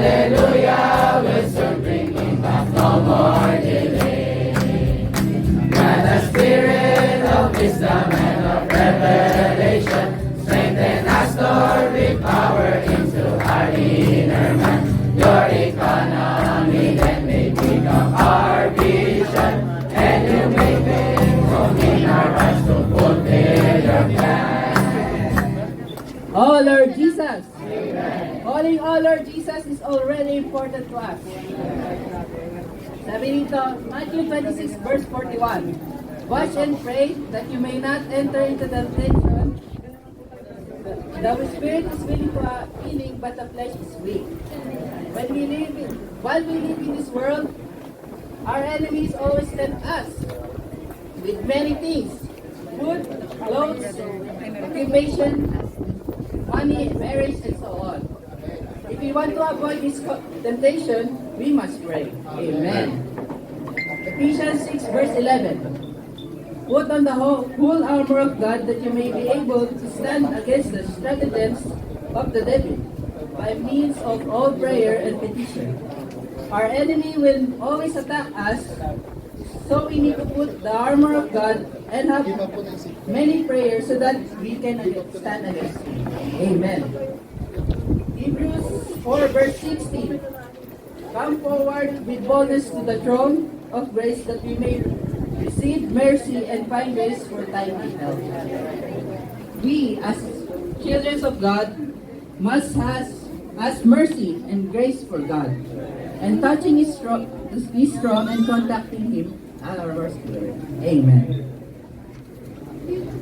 Hallelujah, will soon bring him back, no more delay. Grant the spirit of wisdom and of revelation, strengthen us, Lord, with power into our inner man. Your economy then may become our vision, and you may bring home in our hearts to fulfill your plan. Oh Lord Jesus, Amen. Calling all Lord Jesus is already important to us. Sabi nito, Matthew 26 verse 41, watch and pray that you may not enter into temptation. The spirit is willing, but the flesh is weak. While we live in this world, our enemies always tempt us with many things: food, clothes, occupation, money, marriage, and so on. If we want to avoid this temptation, we must pray. Amen. Ephesians 6 verse 11. Put on the whole armor of God that you may be able to stand against the stratagems of the devil by means of all prayer and petition. Our enemy will always attack us, so we need to put the armor of God and have many prayers so that we can stand against him. Amen. Hebrews 4 verse 16. Come forward with boldness to the throne of grace that we may receive mercy and find grace for timely help. We, as children of God, must ask mercy and grace for God, and touching His strong and contacting Him at our spirit. Amen.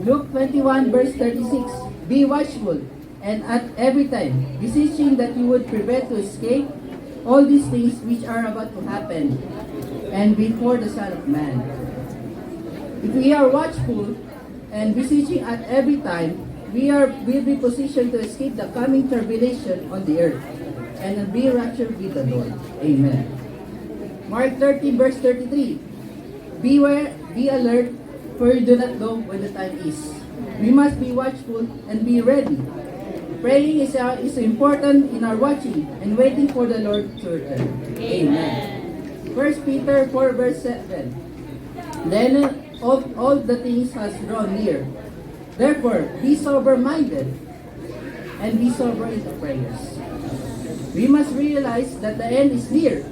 Luke 21 verse 36. Be watchful, and at every time, beseeching that you would prevent to escape all these things which are about to happen, and before the Son of Man. If we are watchful and beseeching at every time, will be positioned to escape the coming tribulation on the earth and be raptured with the Lord. Amen. Mark 13 verse 33. Beware, be alert, for you do not know when the time is. We must be watchful and be ready. Praying is important in our watching and waiting for the Lord to return. Amen. 1 Peter 4 verse 7. Then all the things has drawn near. Therefore, be sober-minded and be sober in the prayers. We must realize that the end is near,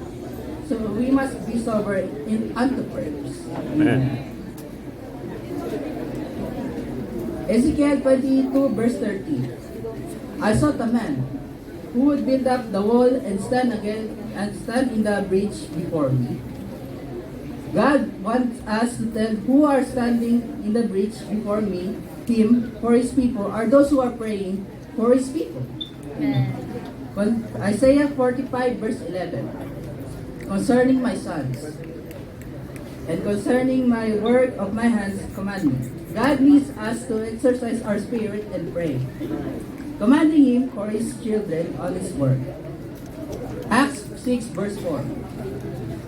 so we must be sober unto prayers. Amen. Ezekiel 22 verse 30. I sought a man who would build up the wall and stand in the breach before me. God wants us to tell who are standing in the breach before Him for His people are those who are praying for His people. Isaiah 45 verse 11. Concerning my sons and concerning my work of my hands, command me. God needs us to exercise our spirit and pray, commanding Him for His children on His work. Acts 6 verse 4.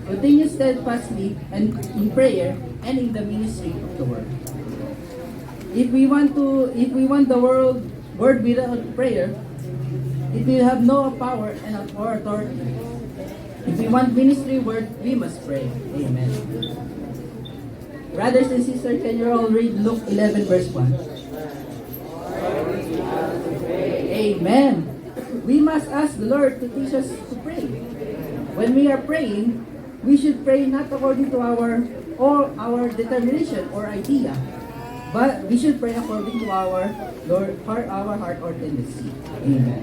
Continue steadfastly and in prayer and in the ministry of the word. If we want the word without prayer, it will have no power and or authority. If we want ministry word, we must pray. Amen. Brothers and sisters, can you all read Luke 11 verse 1? Amen. We must ask the Lord to teach us to pray. When we are praying, we should pray not according to our determination or idea, but we should pray according to our heart or tendency. Amen.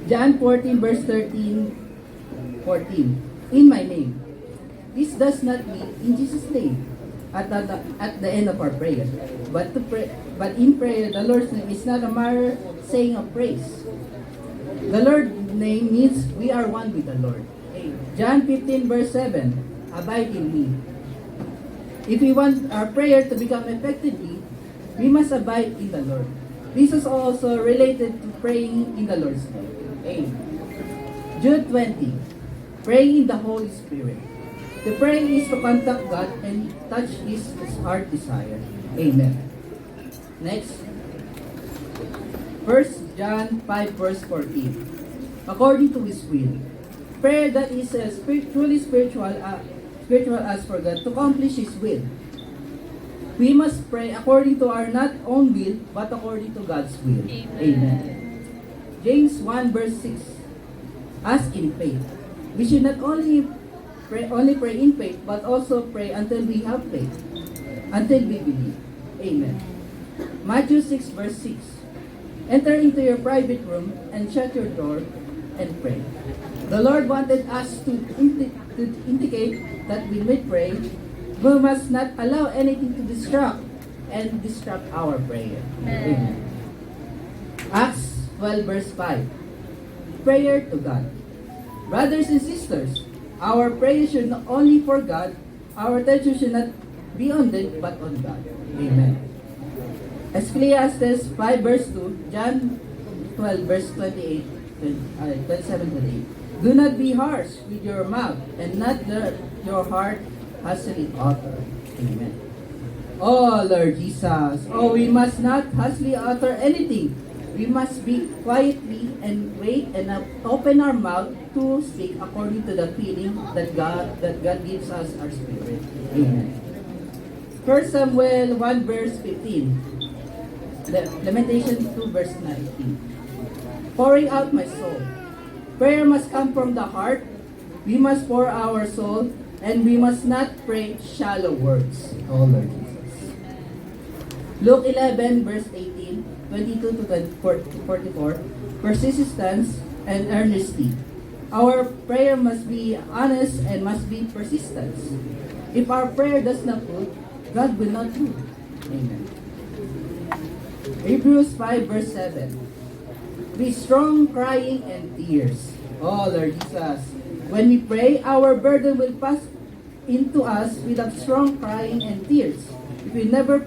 John 14 verse 13, 14. In my name. This does not mean in Jesus' name at the end of our prayer. But in prayer, the Lord's name is not a mere saying of praise. The Lord's name means we are one with the Lord. John 15 verse 7, abide in me. If we want our prayer to become effectively, we must abide in the Lord. This is also related to praying in the Lord's name. Amen. Jude 20, praying in the Holy Spirit. The prayer is to contact God and touch His heart desire. Amen. Next, 1 John 5 verse 14. according to His will. Prayer that is truly spiritual as for God to accomplish His will. We must pray according to our not own will, but according to God's will. Amen. James 1 verse 6. Ask in faith. We should not only pray in faith, but also pray until we have faith, until we believe. Amen. Matthew 6 verse 6. Enter into your private room and shut your door and pray. The Lord wanted us to indicate that when we pray, we must not allow anything to disrupt our prayer. Amen. Acts 12 verse 5. Prayer to God. Brothers and sisters, our prayer should not only for God, our attention should not be on them, but on God. Amen. Ecclesiastes 5 verse 2, John 12 verse 27-28. Do not be harsh with your mouth, and not let your heart hastily utter. Amen. Oh Lord Jesus, we must not hastily utter anything. We must speak quietly and wait and open our mouth to speak according to the feeling that God gives us our spirit. Amen. 1 Samuel 1 verse 15. Lamentation 2 verse 19. Pouring out my soul. Prayer must come from the heart. We must pour our soul, and we must not pray shallow words. Oh Lord Jesus. Luke 11 verse 18, 22 to 44. Persistence and earnestly. Our prayer must be honest and must be persistent. If our prayer does not move, God will not move. Amen. Hebrews 5 verse 7. Be strong, crying, and tears. Oh Lord Jesus. When we pray, our burden will pass into us without strong crying and tears. If we never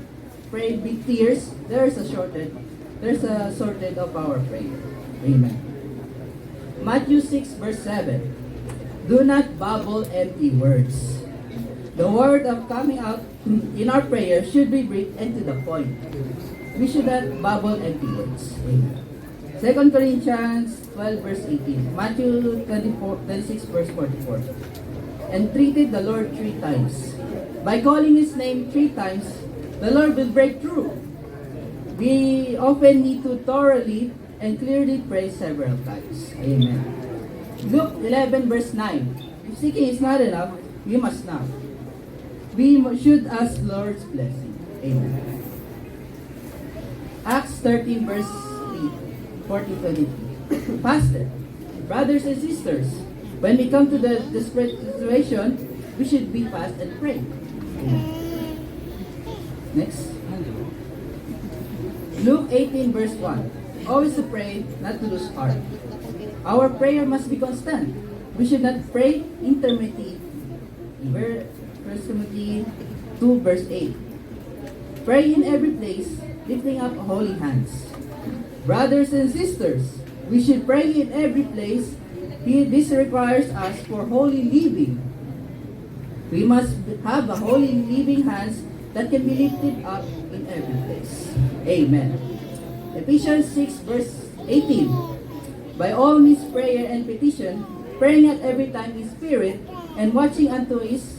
pray with tears, there's a shortage of our prayer. Amen. Matthew 6 verse 7. Do not babble empty words. The word of coming out in our prayer should be brief and to the point. We should not babble empty words. Amen. 2 Corinthians 12 verse 18. Matthew 26 verse 44. Entreated the Lord 3 times. By calling His name 3 times, the Lord will break through. We often need to thoroughly and clearly pray several times. Amen. Luke 11 verse 9. If seeking is not enough, we must not. We should ask Lord's blessing. Amen. Acts 13 verse 40-23. Pastor, brothers and sisters, when we come to the desperate situation, we should be fast and pray. Next. Luke 18 verse 1. Always to pray, not to lose heart. Our prayer must be constant. We should not pray intermittently. 1 Timothy 2 verse 8. Pray in every place, lifting up holy hands. Brothers and sisters, we should pray in every place. This requires us for holy living. We must have a holy living hands that can be lifted up in every place. Amen. Ephesians 6 verse 18. By all means prayer and petition, praying at every time in spirit, and watching until His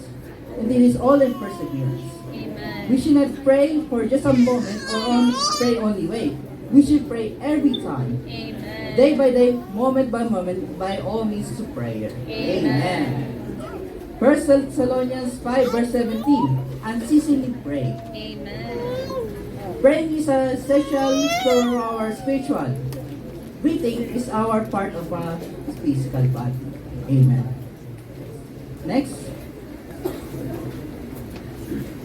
all in perseverance. Amen. We should not pray for just a moment or pray only way. We should pray every time. Amen. Day by day, moment by moment, by all means to prayer. Amen. 1 Thessalonians 5 verse 17. Unceasingly pray. Amen. Praying is essential for our spiritual. Breathing is our part of our physical body. Amen. Next.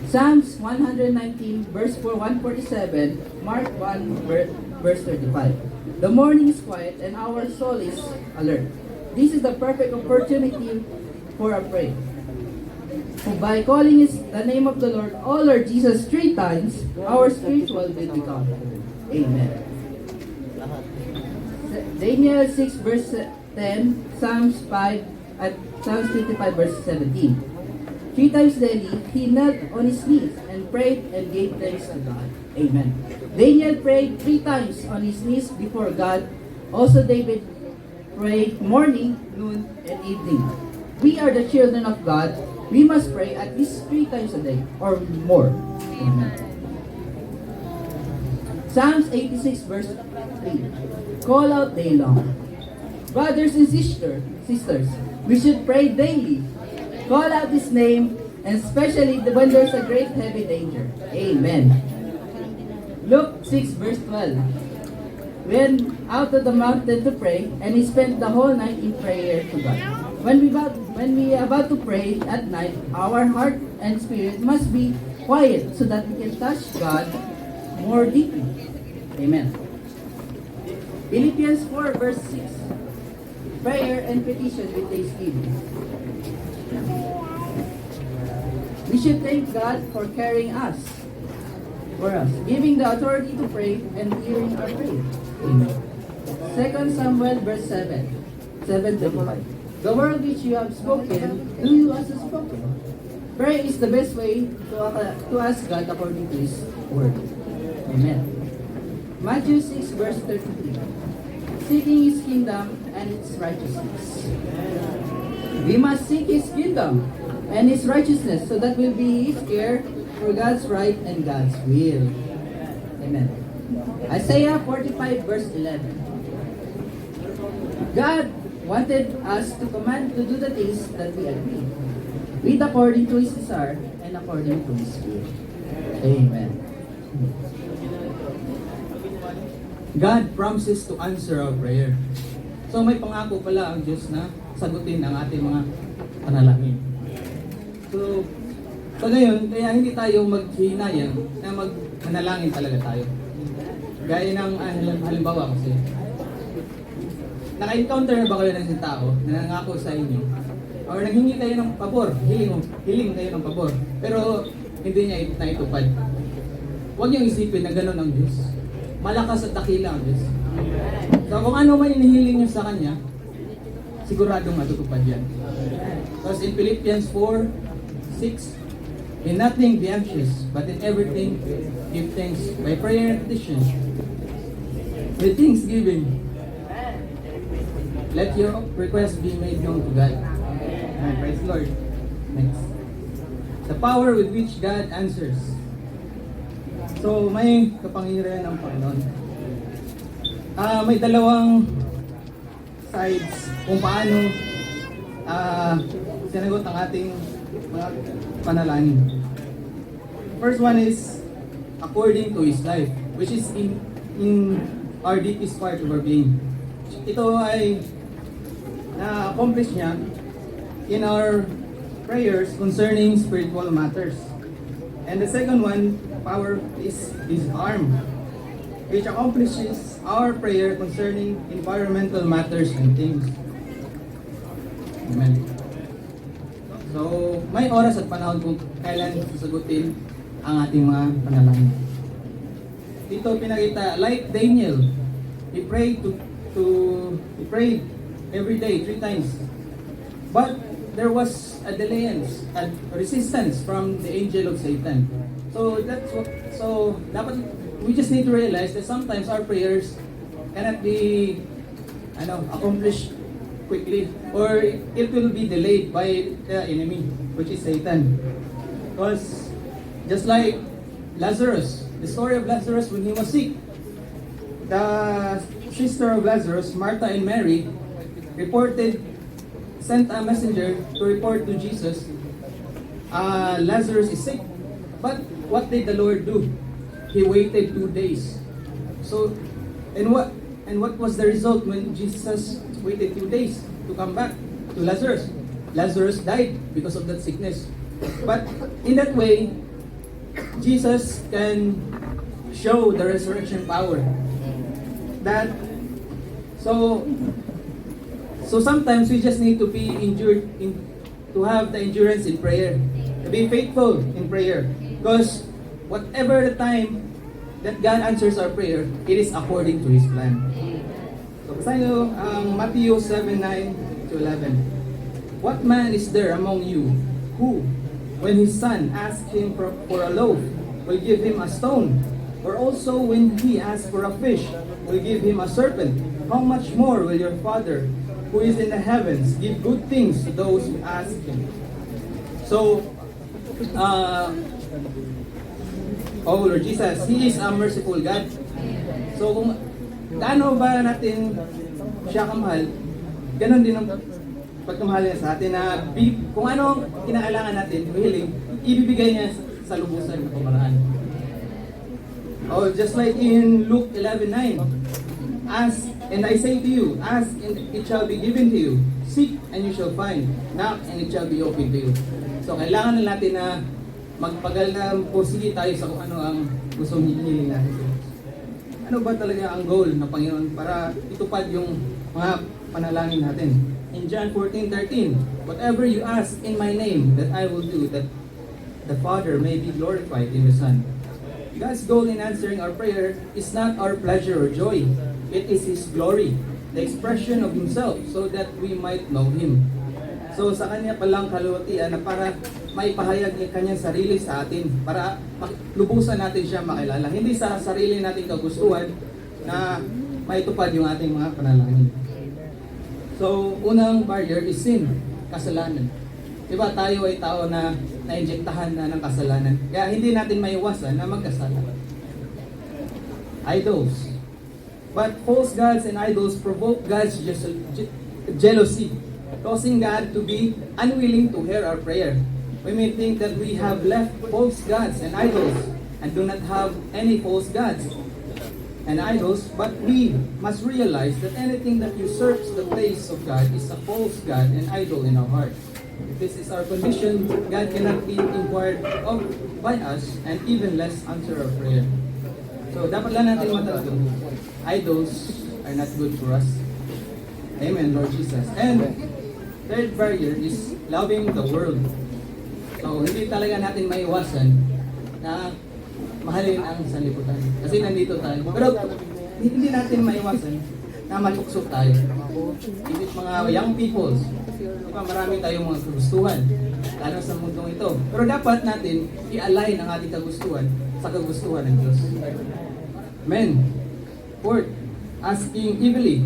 Psalms 119 verse 147, Mark 1 verse 35. The morning is quiet and our soul is alert. This is the perfect opportunity for a prayer. By calling the name of the Lord, oh Lord Jesus, 3 times, our spiritual will be covered. Amen. Daniel 6 verse 10, Psalms 55 verse 17. 3 times daily, he knelt on his knees and prayed and gave thanks to God. Amen. Daniel prayed 3 times on his knees before God. Also David pray morning, noon, and evening. We are the children of God. We must pray at least 3 times a day or more. Amen. Psalms 86 verse 3. Call out day long. Brothers and sisters, we should pray daily. Call out His name, and especially when there's a great heavy danger. Amen. Luke 6 verse 12. Went out of the mountain to pray, and he spent the whole night in prayer to God. When we are about to pray at night, our heart and spirit must be quiet so that we can touch God more deeply. Amen. Philippians 4 verse 6. Prayer and petition with thanksgiving. We should thank God for carrying us, giving the authority to pray and hearing our prayer. Amen. 2 Samuel verse 7:25. The word which you have spoken, do you also spoken. Prayer is the best way to ask God according to His word. Amen. Matthew 6 verse 33. Seeking His kingdom and its righteousness. We must seek His kingdom and His righteousness so that we'll be His care for God's right and God's will. Amen. Isaiah 45 verse 11. God wanted us to command to do the things that we agree with according to His desire and according to His will. Amen. God promises to answer our prayer. So may pangako pala ang Diyos na sagutin ang ating mga panalangin. So ngayon, kaya hindi tayo maghihinayang na manalangin talaga tayo. Gaya ng halimbawa kasi, naka-encounter na ba kayo ng isang tao na nangako sa inyo? Or nanghingi kayo ng pabor, hiling kayo ng pabor, pero hindi niya naitupad. Huwag niyong isipin na gano'n ang Diyos. Malakas at dakila ang Diyos. So kung ano man inihiling niyo sa Kanya, siguradong matutupad yan. Because in Philippians 4:6, in nothing be anxious, but in everything give thanks by prayer and petition. With thanksgiving, let your request be made known to God. Amen. Praise the Lord. Next. The power with which God answers. So, may kapangyarihan ng Panginoon. May dalawang sides kung paano sinagot ang ating mga panalangin. First one is according to His life, which is in our deepest part of our being. Ito ay na-accomplish niya in our prayers concerning spiritual matters. And the second one, power, is His arm, which accomplishes our prayer concerning environmental matters and things. Amen. So, may oras at panahon kung kailan sasagutin ang ating mga panalangin. Dito pinakita, like Daniel, he prayed every day 3 times. But there was a delayance, a resistance from the angel of Satan. So dapat we just need to realize that sometimes our prayers cannot be accomplished quickly, or it will be delayed by the enemy, which is Satan. Because just like Lazarus, the story of Lazarus when he was sick, the sister of Lazarus, Martha and Mary, sent a messenger to report to Jesus, Lazarus is sick. But what did the Lord do? He waited 2 days. So, and what was the result when Jesus waited 2 days to come back to Lazarus? Lazarus died because of that sickness. But in that way, Jesus can show the resurrection power. So sometimes we just need to be to have the endurance in prayer, to be faithful in prayer, because whatever the time that God answers our prayer, it is according to His plan. So basahin nyo ang Matthew 7:9-11. What man is there among you who, when his son asks him for a loaf, will give him a stone? Or also when he asks for a fish, will give him a serpent? How much more will your Father who is in the heavens give good things to those who ask Him. So, oh Lord Jesus, He is a merciful God. So kung gaano ba natin siya kamahal, ganon din ang pagkamahal niya sa atin na kung ano ang kinakailangan natin, willing, ibibigay niya sa lubusan ng pamaraan. Oh, just like in Luke 11:9, ask and I say to you, ask and it shall be given to you, seek and you shall find, knock and it shall be open to you. So kailangan na natin na magpagal na pursige tayo sa kung ano ang gusto hihiling natin. Ano ba talaga ang goal ng Panginoon para itupad yung mga panalangin natin? In John 14:13, whatever you ask in my name, that I will do, that the Father may be glorified in the Son. God's goal in answering our prayer is not our pleasure or joy. It is His glory, the expression of Himself, so that we might know Him. So sa Kanya palang kaluwalhatian na para maipahayag niya Kanyang sarili sa atin, para lubusan natin siya makilala. Hindi sa sarili nating kagustuhan na maitupad yung ating mga panalangin. So, unang barrier is sin, kasalanan. Diba tayo ay tao na na-injektahan na ng kasalanan. Kaya hindi natin maiwasan na magkasala. Idols. But false gods and idols provoke God's jealousy, causing God to be unwilling to hear our prayer. We may think that we have left false gods and idols and do not have any false gods and idols, but we must realize that anything that usurps the place of God is a false god and idol in our heart. If this is our condition, God cannot be inquired of by us and even less answer our prayer. So dapat lang natin matandaan, idols are not good for us. Amen, Lord Jesus. And third barrier is loving the world. So hindi talaga natin maiwasan na mahalin ang sanlibutan. Kasi nandito tayo. Pero hindi natin maiwasan na maluksok tayo. Ibig mga young people, diba, marami tayong mga kagustuhan, lalo sa mundong ito. Pero dapat natin i-align ang ating kagustuhan sa kagustuhan ng Diyos. Amen. Fourth, asking evilly.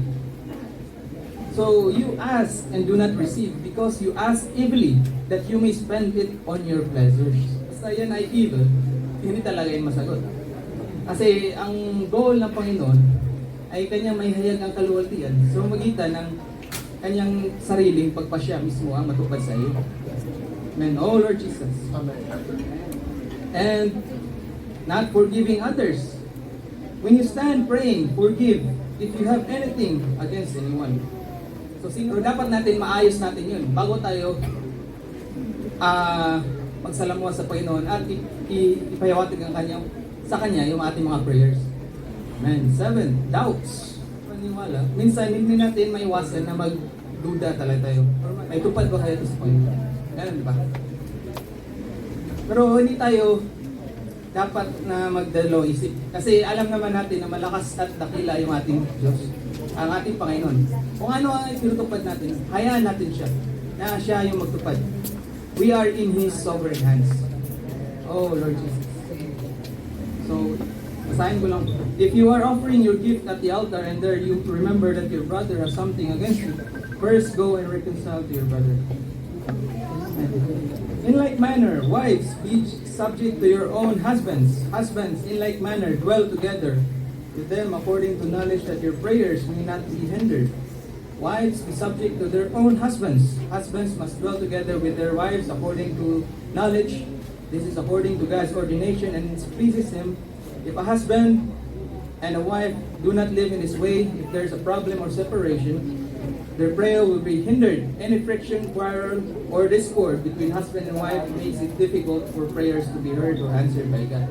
So you ask and do not receive because you ask evilly that you may spend it on your pleasures. Basta yan ay evil, hindi talaga yung masagot. Kasi ang goal ng Panginoon ay kanyang may hayag ang kaluwalhatian sa magitan ng kanyang sariling pagpasya mismo ang matupad sa iyo. Amen. Oh Lord Jesus. Amen. And not forgiving others. When you stand praying, forgive if you have anything against anyone. So dapat natin maayos natin yun bago tayo magsalamuha sa Panginoon at ipahiwatig ang sa Kanya yung ating mga prayers. Amen. 7, doubts. Paniwala. Minsan hindi natin maiwasan na magduda talaga tayo. May tupad ba kaya ito sa Panginoon? Ganun, di ba? Pero hindi tayo dapat na magdalo isip. Kasi alam naman natin na malakas at dakila yung ating Diyos, ang ating Panginoon. Kung ano ang tinutupad natin, hayaan natin siya na siya yung magtupad. We are in His sovereign hands. Oh Lord Jesus. So, basahin ko lang. If you are offering your gift at the altar and there you remember that your brother has something against you, first go and reconcile to your brother. In like manner, wives, be subject to your own husbands. Husbands, in like manner, dwell together with them according to knowledge that your prayers may not be hindered. Wives, be subject to their own husbands. Husbands must dwell together with their wives according to knowledge. This is according to God's ordination and it pleases Him. If a husband and a wife do not live in this way, if there is a problem or separation, their prayer will be hindered. Any friction, quarrel, or discord between husband and wife makes it difficult for prayers to be heard or answered by God.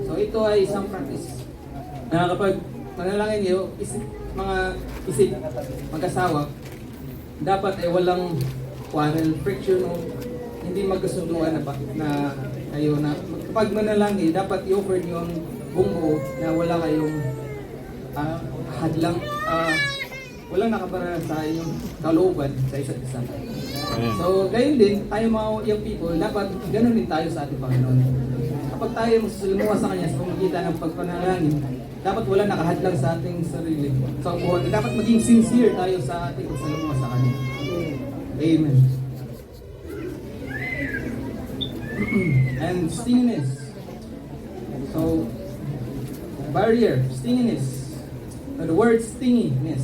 So ito ay isang practice na kapag manalangin niyo, isip, mag-asawa, dapat ay walang quarrel, friction, o hindi magkasunduan na kayo na kapag manalangin, dapat i-offer niyo ang buong na wala kayong hadlang, walang nakabara sa inyong kalooban sa isa't isa. So, gayon din, tayo mga young people, dapat ganun din tayo sa ating Panginoon. Kapag tayo masusulumuha sa Kanya sa pamamagitan ng pagpanalangin, dapat wala nakahadlang sa ating sarili. So, dapat maging sincere tayo sa ating pagsalungo sa Kanya. Amen. And stinginess. So, barrier, stinginess. So, the word stinginess.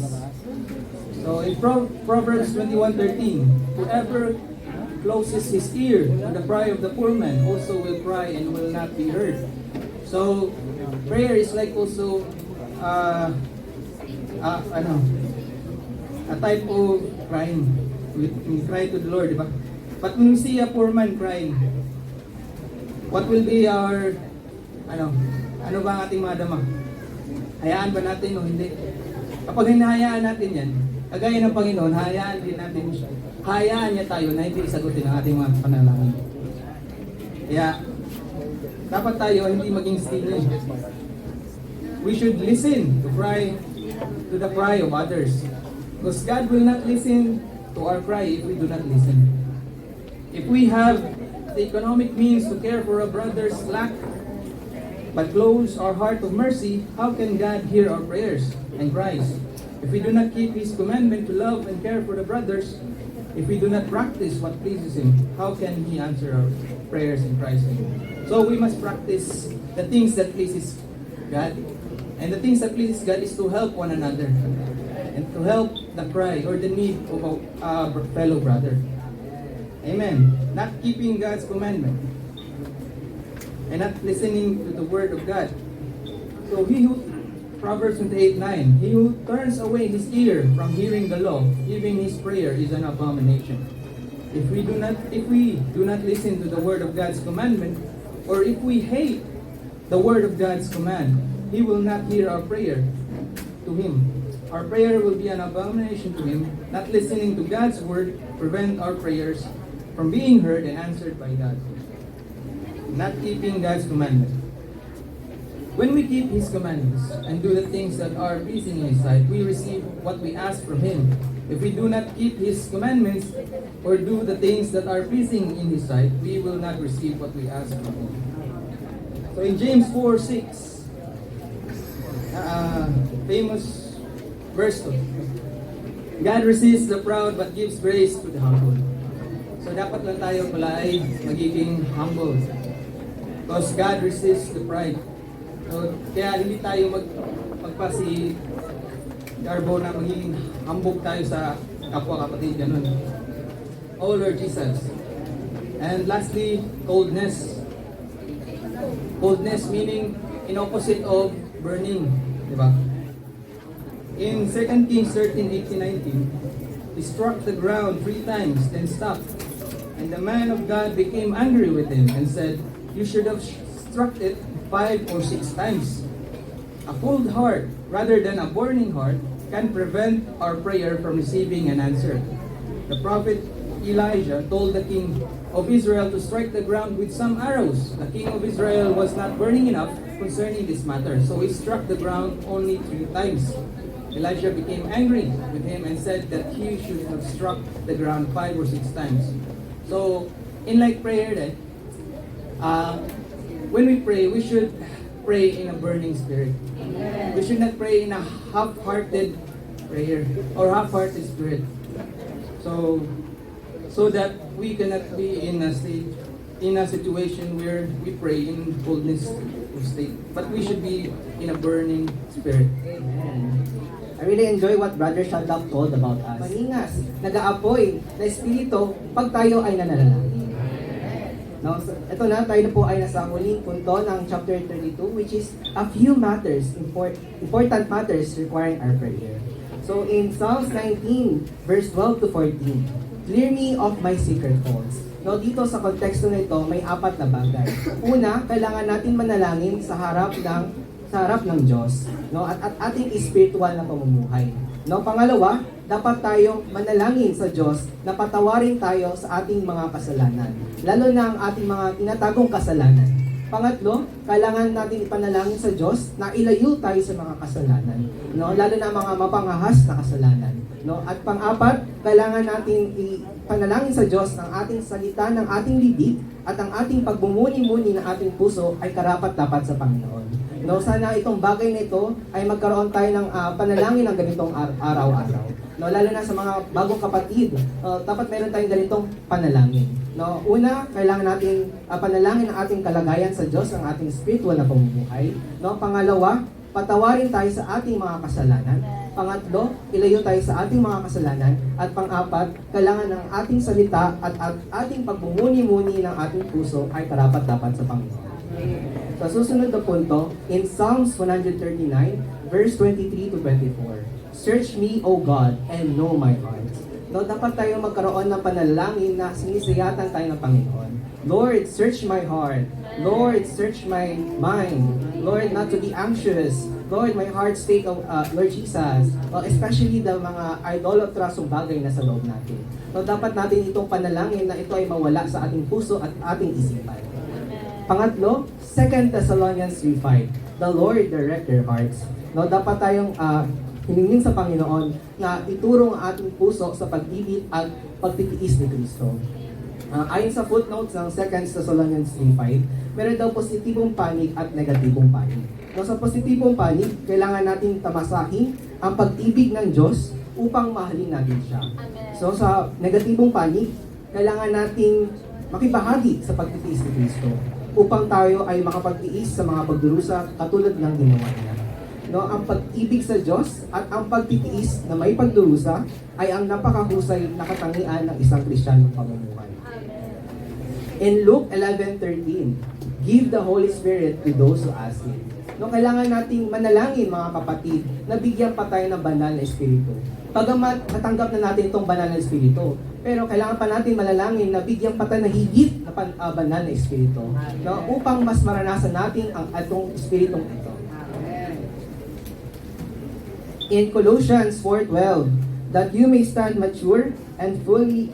So, in Proverbs 21:13, whoever closes his ear to the cry of the poor man also will cry and will not be heard. So, prayer is like also a type of crying. We cry to the Lord, diba? But when we see a poor man crying, what will be our ano ba ang ating madama? Hayaan ba natin o hindi? Kapag hinahayaan natin yan, kagaya ng Panginoon, hayaan din natin siya. Hayaan niya tayo na hindi sagutin ang ating mga panalangin. Kaya, dapat tayo hindi maging stingy. We should listen to the cry of others. Because God will not listen to our cry if we do not listen. If we have the economic means to care for a brother's lack, but close our heart of mercy, how can God hear our prayers and cries? If we do not keep His commandment to love and care for the brothers, if we do not practice what pleases Him, how can He answer our prayers and cries to Him? So we must practice the things that pleases God. And the things that pleases God is to help one another and to help the cry or the need of a fellow brother. Amen. Not keeping God's commandment and not listening to the word of God. So Proverbs 28:9, he who turns away his ear from hearing the law, even his prayer is an abomination. If we do not listen to the word of God's commandment, or if we hate the word of God's command, He will not hear our prayer to Him. Our prayer will be an abomination to Him. Not listening to God's word prevent our prayers from being heard and answered by God. Not keeping God's commandment. When we keep His commandments and do the things that are pleasing in His sight, we receive what we ask from Him. If we do not keep His commandments or do the things that are pleasing in His sight, we will not receive what we ask from Him. So in James 4:6, famous verse to, God resists the proud but gives grace to the humble. So dapat lang tayo pala ay magiging humble. Because God resists the pride. So, kaya hindi tayo magpasi Garbo na magiging hambog tayo sa kapwa-kapatid, ganun. Oh Lord Jesus. And lastly, coldness. Coldness meaning in opposite of burning, di ba? In 2 Kings 13:18-19, he struck the ground 3 times, then stopped. And the man of God became angry with him and said, "You should have struck it 5 or 6 times." A cold heart, rather than a burning heart, can prevent our prayer from receiving an answer. The prophet Elijah told the king of Israel to strike the ground with some arrows. The king of Israel was not burning enough concerning this matter, so he struck the ground only 3 times. Elijah became angry with him and said that he should have struck the ground 5 or 6 times. So, in like prayer then, when we pray, we should pray in a burning spirit. We should not pray in a half-hearted prayer or half-hearted spirit. So that we cannot be in a situation where we pray in coldness of state. But we should be in a burning spirit. I really enjoy what Brother Shadrach told about us. Maningas, nag-aapoy na espiritu pag tayo ay nananalangin. No, so, ito na, tayo na po ay nasa huling punto ng chapter 32, which is a few matters, important matters requiring our prayer. So in Psalms 19, verse 12 to 14, "Clear me of my secret faults." No, dito sa konteksto nito, may 4 na bagay. Una, kailangan natin manalangin sa harap ng Diyos, no, at ating spiritual na pamumuhay. No, pangalawa, dapat tayo manalangin sa Diyos na patawarin tayo sa ating mga kasalanan, lalo na ang ating mga tinatagong kasalanan. Pangatlo, kailangan natin ipanalangin sa Diyos na ilayo tayo sa mga kasalanan, no, lalo na ang mga mapangahas na kasalanan. No? At pang-apat, kailangan natin ipanalangin sa Diyos ang ating salita ng ating bibig at ang ating pagbumuni-muni ng ating puso ay karapat-dapat sa Panginoon. No, sana itong bagay na ito ay magkaroon tayo ng panalangin ng ganitong araw-araw. No, lalo na sa mga bagong kapatid, dapat meron tayong ganitong panalangin. No, una, kailangan natin panalangin ang ating kalagayan sa Diyos, ang ating spiritual na pamumuhay. No, pangalawa, patawarin tayo sa ating mga kasalanan. Pangatlo, ilayo tayo sa ating mga kasalanan. At pang-apat, kailangan ng ating salita at ating pagbumuni-muni ng ating puso ay karapat-dapat sa Panginoon. Sa susunod na punto, in Psalms 139, verse 23 to 24, "Search me, O God, and know my heart." No, dapat tayo magkaroon ng panalangin na sinisiyatan tayo ng Panginoon. Lord, search my heart. Lord, search my mind. Lord, not to be anxious. Lord, my heart's take, Lord Jesus. Especially the mga idolatrasong bagay na sa loob natin. No, dapat natin itong panalangin na ito ay mawala sa ating puso at ating isipan. Pangatlo, 2 Thessalonians 3:5, "The Lord direct their hearts." No, dapat tayong hiningin sa Panginoon na ituro ang ating puso sa pag-ibig at pagtitiis ni Kristo. Ayon sa footnotes ng 2 Thessalonians 3:5, meron daw positibong panig at negatibong panig. No, sa positibong panig, kailangan natin tamasahin ang pag-ibig ng Diyos upang mahalin natin siya. So sa negatibong panig, kailangan nating makibahagi sa pagtitiis ni Kristo upang tayo ay makapagtiis sa mga pagdurusa katulad ng ginawa niya. No, ang pag-ibig sa Diyos at ang pagtitiis na may pagdurusa ay ang napakahusay na katangian ng isang Kristiyanong pamumuhay. In Luke 11:13, "Give the Holy Spirit to those who ask Him." No, kailangan nating manalangin mga kapatid na bigyan pa tayo ng banal na espiritu. Pagamat natanggap na natin itong banal na espiritu, pero kailangan pa natin manalangin na bigyan pa tayo ng higit na banal na espiritu, no, upang mas maranasan natin ang atong espiritong ito. In Colossians 4:12, "That you may stand mature and fully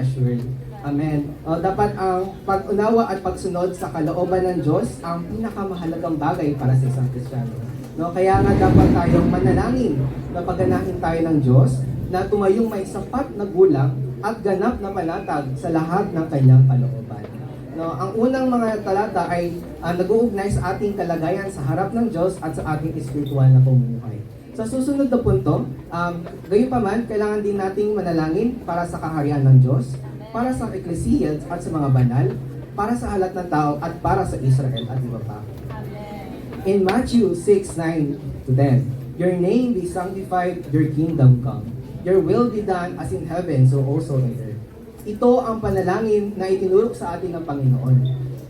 assured." Amen. Dapat ang pag-unawa at pagsunod sa kalooban ng Diyos ang pinakamahalagang bagay para sa isang Kristiyano. No, kaya nga dapat tayong manalangin na pagganahin tayo ng Diyos na tumayong may sapat na gulang at ganap na panatag sa lahat ng kanyang kalooban. No, ang unang mga talata ay nag-uugnay sa ating kalagayan sa harap ng Diyos at sa ating espiritual na pamumuhay. Sa susunod na punto, gayunpaman, kailangan din nating manalangin para sa kaharian ng Diyos, para sa eklesiya at sa mga banal, para sa halat ng tao at para sa Israel at iba pa. In Matthew 6:9 to 10, "Your name be sanctified, your kingdom come. Your will be done as in heaven, so also on earth." Ito ang panalangin na itinurok sa atin ng Panginoon,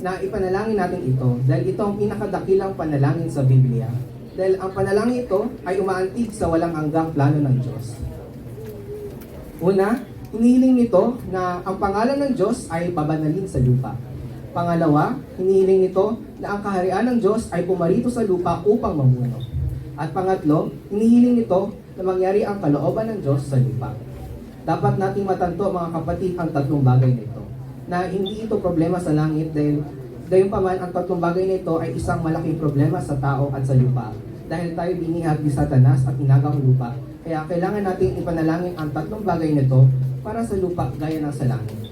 na ipanalangin natin ito dahil ito ang pinakadakilang panalangin sa Biblia. Dahil ang panalangin ito ay umaantig sa walang hanggang plano ng Diyos. Una, hinihiling nito na ang pangalan ng Diyos ay pabanalin sa lupa. Pangalawa, hinihiling nito na ang kaharian ng Diyos ay pumarito sa lupa upang mamuno. At pangatlo, hinihiling nito na mangyari ang kalooban ng Diyos sa lupa. Dapat nating matanto mga kapatid ang tatlong bagay nito, na hindi ito problema sa langit dahil gayunpaman ang tatlong bagay nito ay isang malaking problema sa tao at sa lupa. Dahil tayo binihag ni Satanas at inagang lupa, kaya kailangan nating ipanalangin ang tatlong bagay nito para sa lupa gaya ng sa langit.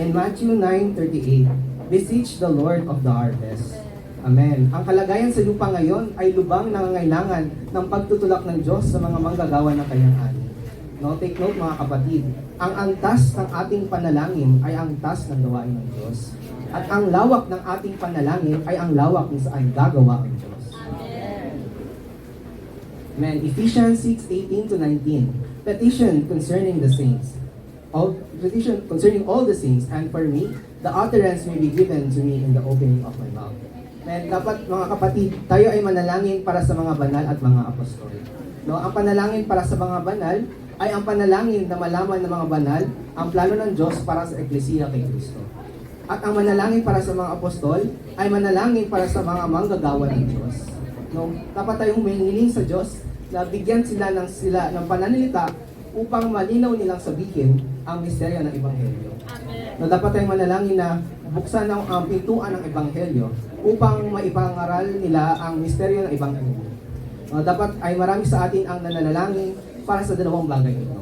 In Matthew 9:38, "Beseech the Lord of the harvest." Amen. Ang kalagayan sa lupa ngayon ay lubang nangangailangan ng pagtutulak ng Diyos sa mga manggagawa ng kanyang ani. No, take note mga kapatid, ang antas ng ating panalangin ay ang antas ng gawain ng Diyos. At ang lawak ng ating panalangin ay ang lawak kung saan gagawa ang Diyos. Amen. Ephesians 6:18 to 19. Petition concerning the saints. Petition concerning all the saints, and for me, the utterance may be given to me in the opening of my mouth. And dapat mga kapatid, tayo ay manalangin para sa mga banal at mga apostol. No, ang panalangin para sa mga banal ay ang panalangin na malaman ng mga banal ang plano ng Diyos para sa eklesiya kay Kristo. At ang manalangin para sa mga apostol ay manalangin para sa mga manggagawa ng Diyos. No, dapat tayong humihiling sa Diyos na bigyan sila ng pananalita upang malinaw nilang sabihin ang misteryo ng Ebanghelyo. No, dapat tayong manalangin na buksan ang pintuan ng Ebanghelyo upang maipangaral nila ang misteryo ng Ebanghelyo. Dapat ay marami sa atin ang nananalangin para sa dalawang bagay ito.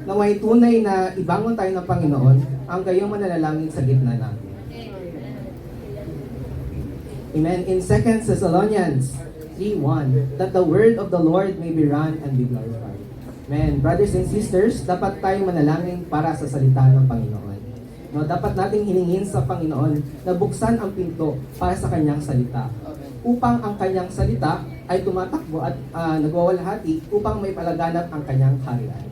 Naway tunay na ibangon tayo ng Panginoon ang gayong mananalangin sa gitna natin. Amen. In 2 Thessalonians 3:1, that the word of the Lord may be run and be glorified. Amen. Brothers and sisters, dapat tayong manalangin para sa salita ng Panginoon. No, dapat nating hiningin sa Panginoon na buksan ang pinto para sa kanyang salita, upang ang kanyang salita ay tumatakbo at nagwawalhati upang may palaganap ang kanyang kaharian.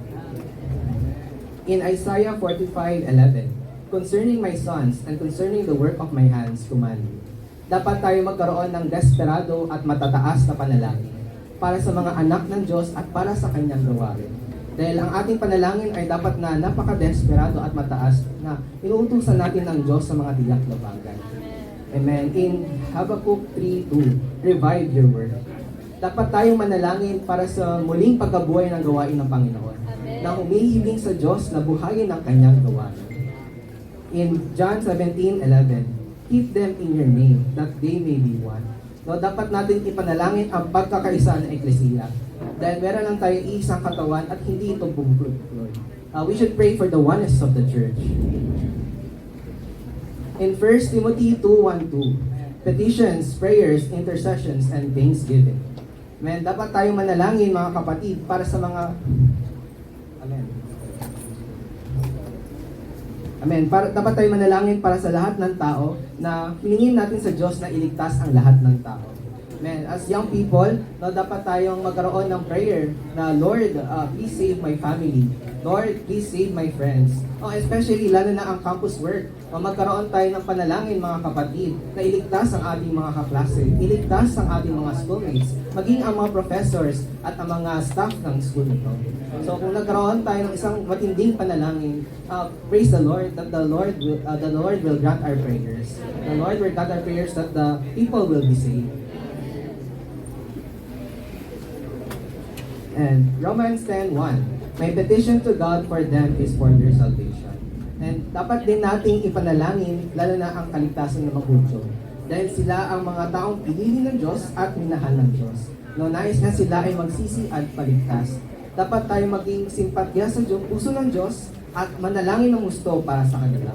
In Isaiah 45:11, concerning my sons and concerning the work of my hands command you. Dapat tayo magkaroon ng desperado at matataas na panalangin para sa mga anak ng Diyos at para sa kanyang gawain. Dahil ang ating panalangin ay dapat na napaka-desperado at mataas na inuutusan natin ang Diyos sa mga tiyak na bagay. Amen. In Habakkuk 3:2, revive your word. Dapat tayong manalangin para sa muling pagkabuhay ng gawain ng Panginoon, na humihiling sa Diyos na buhayin ang kanyang gawain. In John 17:11, keep them in your name, that they may be one. No, dapat natin ipanalangin ang pagkakaisa ng Eklesiya. Dahil meron lang tayo isang katawan at hindi ito bumuklod. We should pray for the oneness of the church. In 1 Timothy 2:1-2, petitions, prayers, intercessions, and thanksgiving. Amen. Dapat tayong manalangin mga kapatid para sa mga... Amen. Amen. Dapat tayo manalangin para sa lahat ng tao na hilingin natin sa Diyos na iligtas ang lahat ng tao. Amen. As young people, dapat tayong magkaroon ng prayer na, Lord, please save my family. Lord, please save my friends. Especially, lalo na ang campus work. Magkaroon tayo ng panalangin, mga kapatid, na iligtas ang ating mga kaklase, iligtas ang ating mga schoolmates, maging ang mga professors at ang mga staff ng school nito. So kung nagkaroon tayo ng isang matinding panalangin, praise the Lord that the Lord will grant our prayers. The Lord will grant our prayers that the people will be saved. And Romans 10:1, my petition to God for them is for their salvation. And dapat din nating ipanalangin lalo na ang kaligtasan ng mga Hudyo. Dahil sila ang mga taong pinili ng Diyos at minahal ng Diyos. Nais na sila ay magsisi at paligtas. Dapat tayo maging simpatya sa puso ng Diyos at manalangin ng gusto para sa kanila.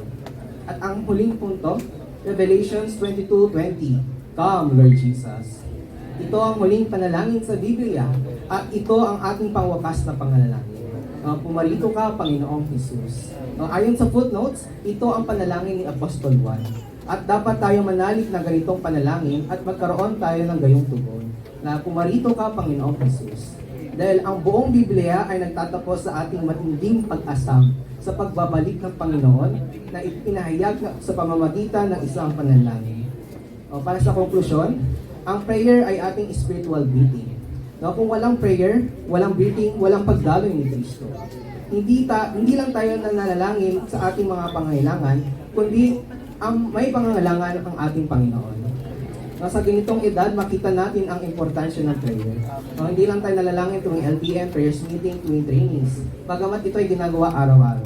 At ang huling punto, Revelations 22:20, come Lord Jesus. Ito ang huling panalangin sa Biblia at ito ang ating pangwakas na panalangin. Pumarito ka, Panginoong Jesus. Ayon sa footnotes, ito ang panalangin ni Apostol Juan. At dapat tayo manalig na ganitong panalangin at magkaroon tayo ng gayong tugon na pumarito ka, Panginoong Jesus. Dahil ang buong Biblia ay nagtatapos sa ating matinding pag-asam sa pagbabalik ng Panginoon na ipinahayag sa pamamagitan ng isang panalangin. Para sa konklusyon, ang prayer ay ating spiritual breathing. Kung walang prayer, walang breathing, walang pagdaloy ni Kristo. Hindi lang tayo nananalangin sa ating mga pangangailangan, kundi may pangangailangan ang ating Panginoon. Sa ganitong edad, makita natin ang importansya ng prayer. Hindi lang tayo nalalangin tuwing LTM, prayers meeting, tuwing trainings. Bagamat ito ay ginagawa araw-araw.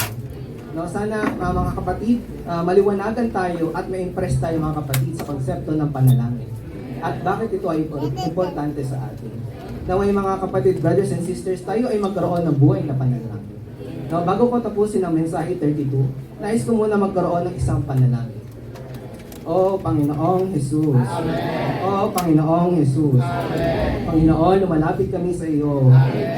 Sana mga kapatid, maliwanagan tayo at ma-impress tayo mga kapatid sa konsepto ng panalangin. At bakit ito ay importante sa atin. Naway mga kapatid, brothers and sisters, tayo ay magkaroon ng buhay na panalangin. Bago ko tapusin ang mensahe 32, nais ko muna magkaroon ng isang panalangin. O Panginoong Jesus. Amen. O Panginoong Jesus. Amen. Panginoon, lumalapit kami sa iyo.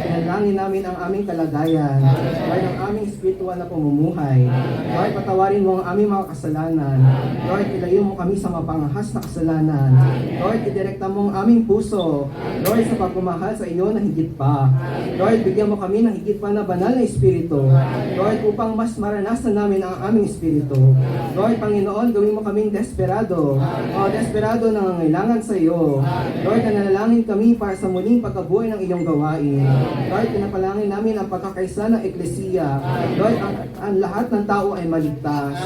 Pinalangin namin ang aming kalagayan. Lord, ang aming spiritual na pamumuhay. Lord, patawarin mo ang aming mga kasalanan. Lord, ilayo mo kami sa mapangahas na kasalanan. Lord, idirekta mo ang aming puso. Lord, sa pagmamahal sa iyo na higit pa. Lord, bigyan mo kami ng higit pa na banal na espiritu. Lord, upang mas maranasan namin ang aming espiritu. Lord, Panginoon, gawin mo kaming desperado. Desperado na nangangailangan sa iyo. Lord, nanalangin kami para sa muling pagkabuhay ng iyong gawain. Lord, pinapalangin namin ang pagkakaisa ng Eklesiya. Lord, ang lahat ng tao ay maligtas.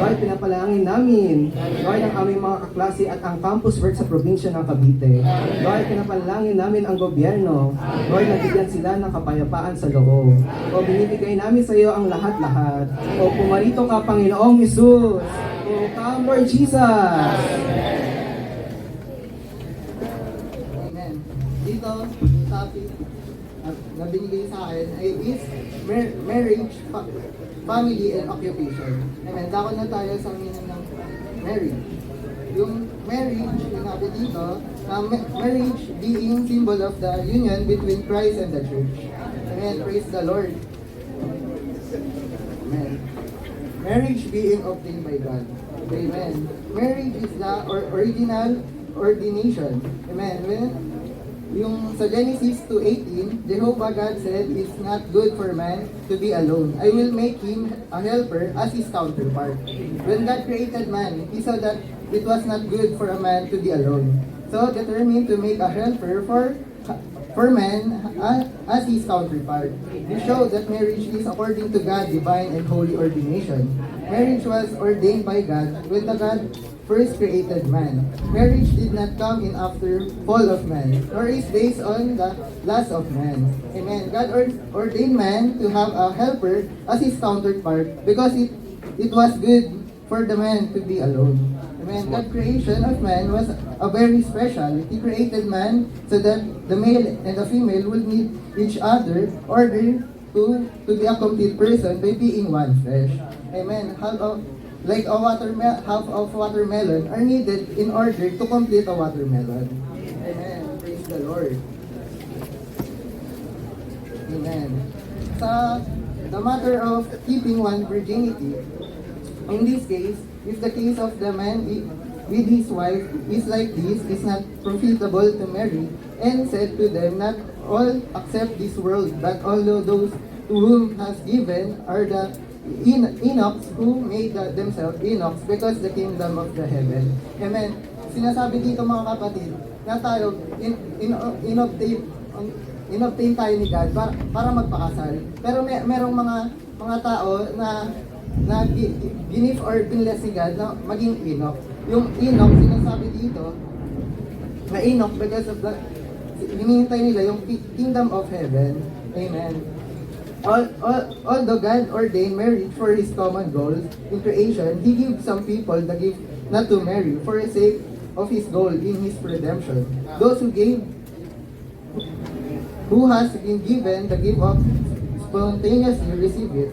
Lord, pinapalangin namin, Lord, ang aming mga kaklase at ang campus work sa probinsya ng Cavite. Lord, pinapalangin namin ang gobyerno. Lord, nabigyan sila ng kapayapaan sa loob. Binibigay namin sa iyo ang lahat-lahat. Pumarito ka, Panginoong Jesus. Come, Lord Jesus. Amen. Dito, na binigay sa akin ay is marriage, family, and occupation. Amen. Dako na tayo sa meaning ng marriage. Yung marriage, sinabi dito, marriage being symbol of the union between Christ and the church. Amen. Praise the Lord. Amen. Marriage being obtained by God. Amen. Marriage is the original ordination. Amen. Yung sa Genesis 2:18, Jehovah God said, "It's not good for man to be alone. I will make him a helper as his counterpart." When God created man, He saw that it was not good for a man to be alone. So determined to make a helper for man as his counterpart. We show that marriage is according to God's divine and holy ordination. Marriage was ordained by God when the God first created man. Marriage did not come in after fall of man, nor is based on the lust of man. Amen. God ordained man to have a helper as his counterpart because it was good for the man to be alone. Amen. God's creation of man was a very special. He created man so that the male and the female would need each other order to be a complete person by being one flesh. Amen. Like half of watermelon are needed in order to complete a watermelon. Amen. Praise the Lord. Amen. Sa the matter of keeping one virginity, in this case, if the case of the man with his wife is like this, is not profitable to marry, and said to them, not all accept this world, but although those to whom has given are the Enochs who made themselves Enochs because the kingdom of the heaven. Amen. Sinasabi dito mga kapatid na tayo inobtain tayo ni God para magpakasal. Pero merong mga tao na ginif or binless ni God na maging Enoch. Yung Enoch, sinasabi dito na Enoch because of the hinihintay nila yung kingdom of heaven. Amen. Although God ordained marriage for His common goals in creation, He gives some people the gift not to marry for the sake of His goal in His redemption. Those who has been given the gift of spontaneously receive it.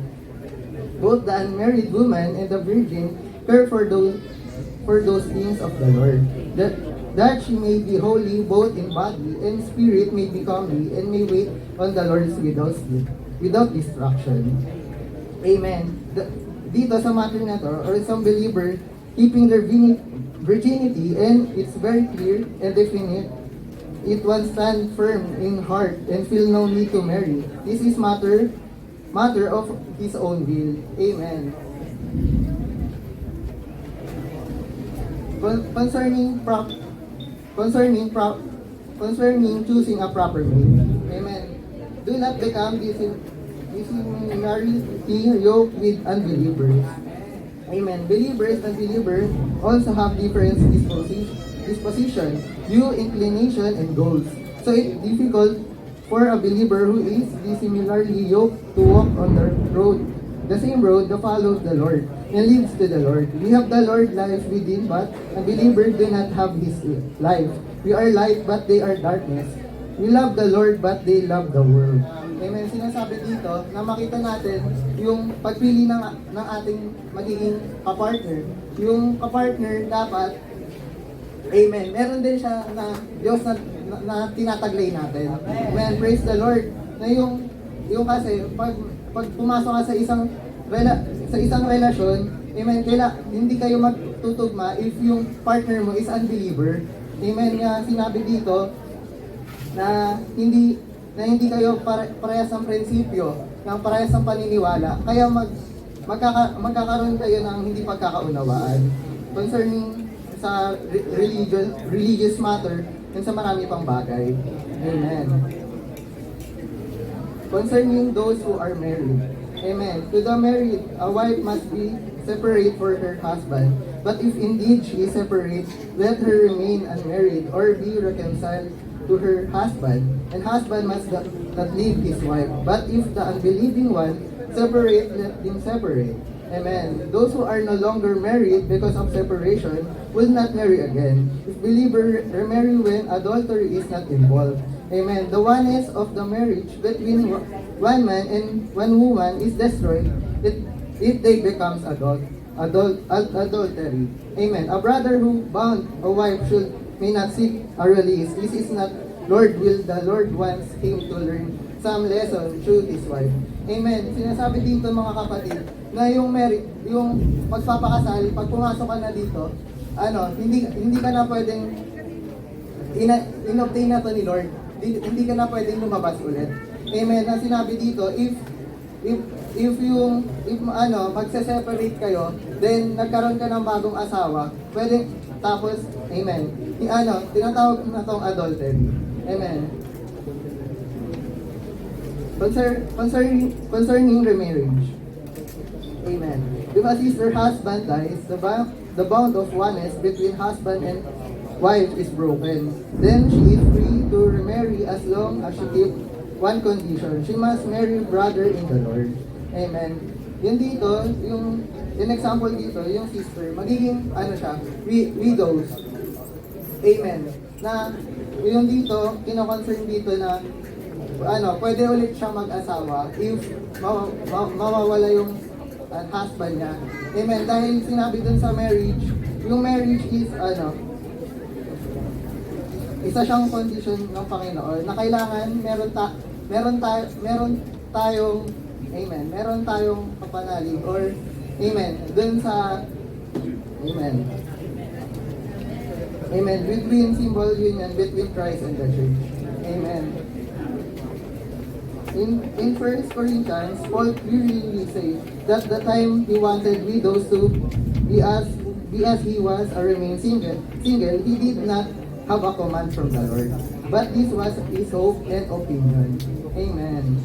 Both the unmarried woman and the virgin care for those things of the Lord, that she may be holy both in body and spirit, may be comely and may wait on the Lord without distraction. Amen. Dito sa matter na to, or some believer keeping their virginity, and it's very clear and definite, it will stand firm in heart and feel no need to marry. This is matter of his own will. Amen. Concerning choosing a proper mate. Amen. Do not become dissimilarities yoked with unbelievers. Amen. Believers and unbelievers also have different disposition, view, inclination, and goals. So it's difficult for a believer who is dissimilarly yoked to walk on the same road that follows the Lord and leads to the Lord. We have the Lord life within, but unbelievers do not have His life. We are light, but they are darkness. We love the Lord, but they love the world. Amen. Sinasabi dito na makita natin yung pagpili ng ating magiging kapartner. Yung kapartner dapat, amen, meron din siya na Diyos na tinataglay natin. Amen. Praise the Lord. Na yung kasi, pag pumasok ka sa isang relasyon, amen, hindi kayo magtutugma if yung partner mo is unbeliever. Amen. Nga sinabi dito, na hindi kayo parehas ng prinsipyo, ng parehas ng paniniwala, kaya magkakaroon kayo ng hindi pagkakaunawaan concerning sa religious matter and sa marami pang bagay. Amen. Concerning those who are married. Amen. To the married, a wife must be separate for her husband. But if indeed she is separate, let her remain unmarried or be reconciled to her husband, and husband must not leave his wife. But if the unbelieving one separate, let them separate. Amen. Those who are no longer married because of separation will not marry again. If believer remarry when adultery is not involved. Amen. The oneness of the marriage between one man and one woman is destroyed if they becomes adultery. Amen. A brother who bound a wife may not seek a release. This is not Lord will. The Lord wants him to learn some lesson through his wife. Amen. Sinasabi dito mga kapatid na yung magpapakasal, pag pumasok ka na dito, hindi ka na pwedeng inobtain na to ni Lord. Hindi ka na pwedeng lumabas ulit. Amen. Na sinabi dito, if magse-separate kayo, then nagkaroon ka ng bagong asawa, pwedeng tapos, amen. Tinatawag na tong adultery. Amen. Concerning remarriage. Amen. Because if your husband dies, the bond of oneness between husband and wife is broken. Then she is free to remarry as long as she keeps one condition. She must marry brother in the Lord. Amen. Yun dito, yung example dito, yung sister, magiging, widows. Amen. Na, yung dito, kino-concern dito na, pwede ulit siyang mag-asawa if mawawala yung husband niya. Amen. Dahil sinabi dun sa marriage, yung marriage is, isa siyang condition ng Panginoon na kailangan meron tayong kapanalig or amen dun sa amen between symbol union between Christ and the church. Amen. In 1 Corinthians, Paul clearly says that the time he wanted widows to be as he was or remain single, he did not have a command from the Lord. But this was his hope and opinion. Amen.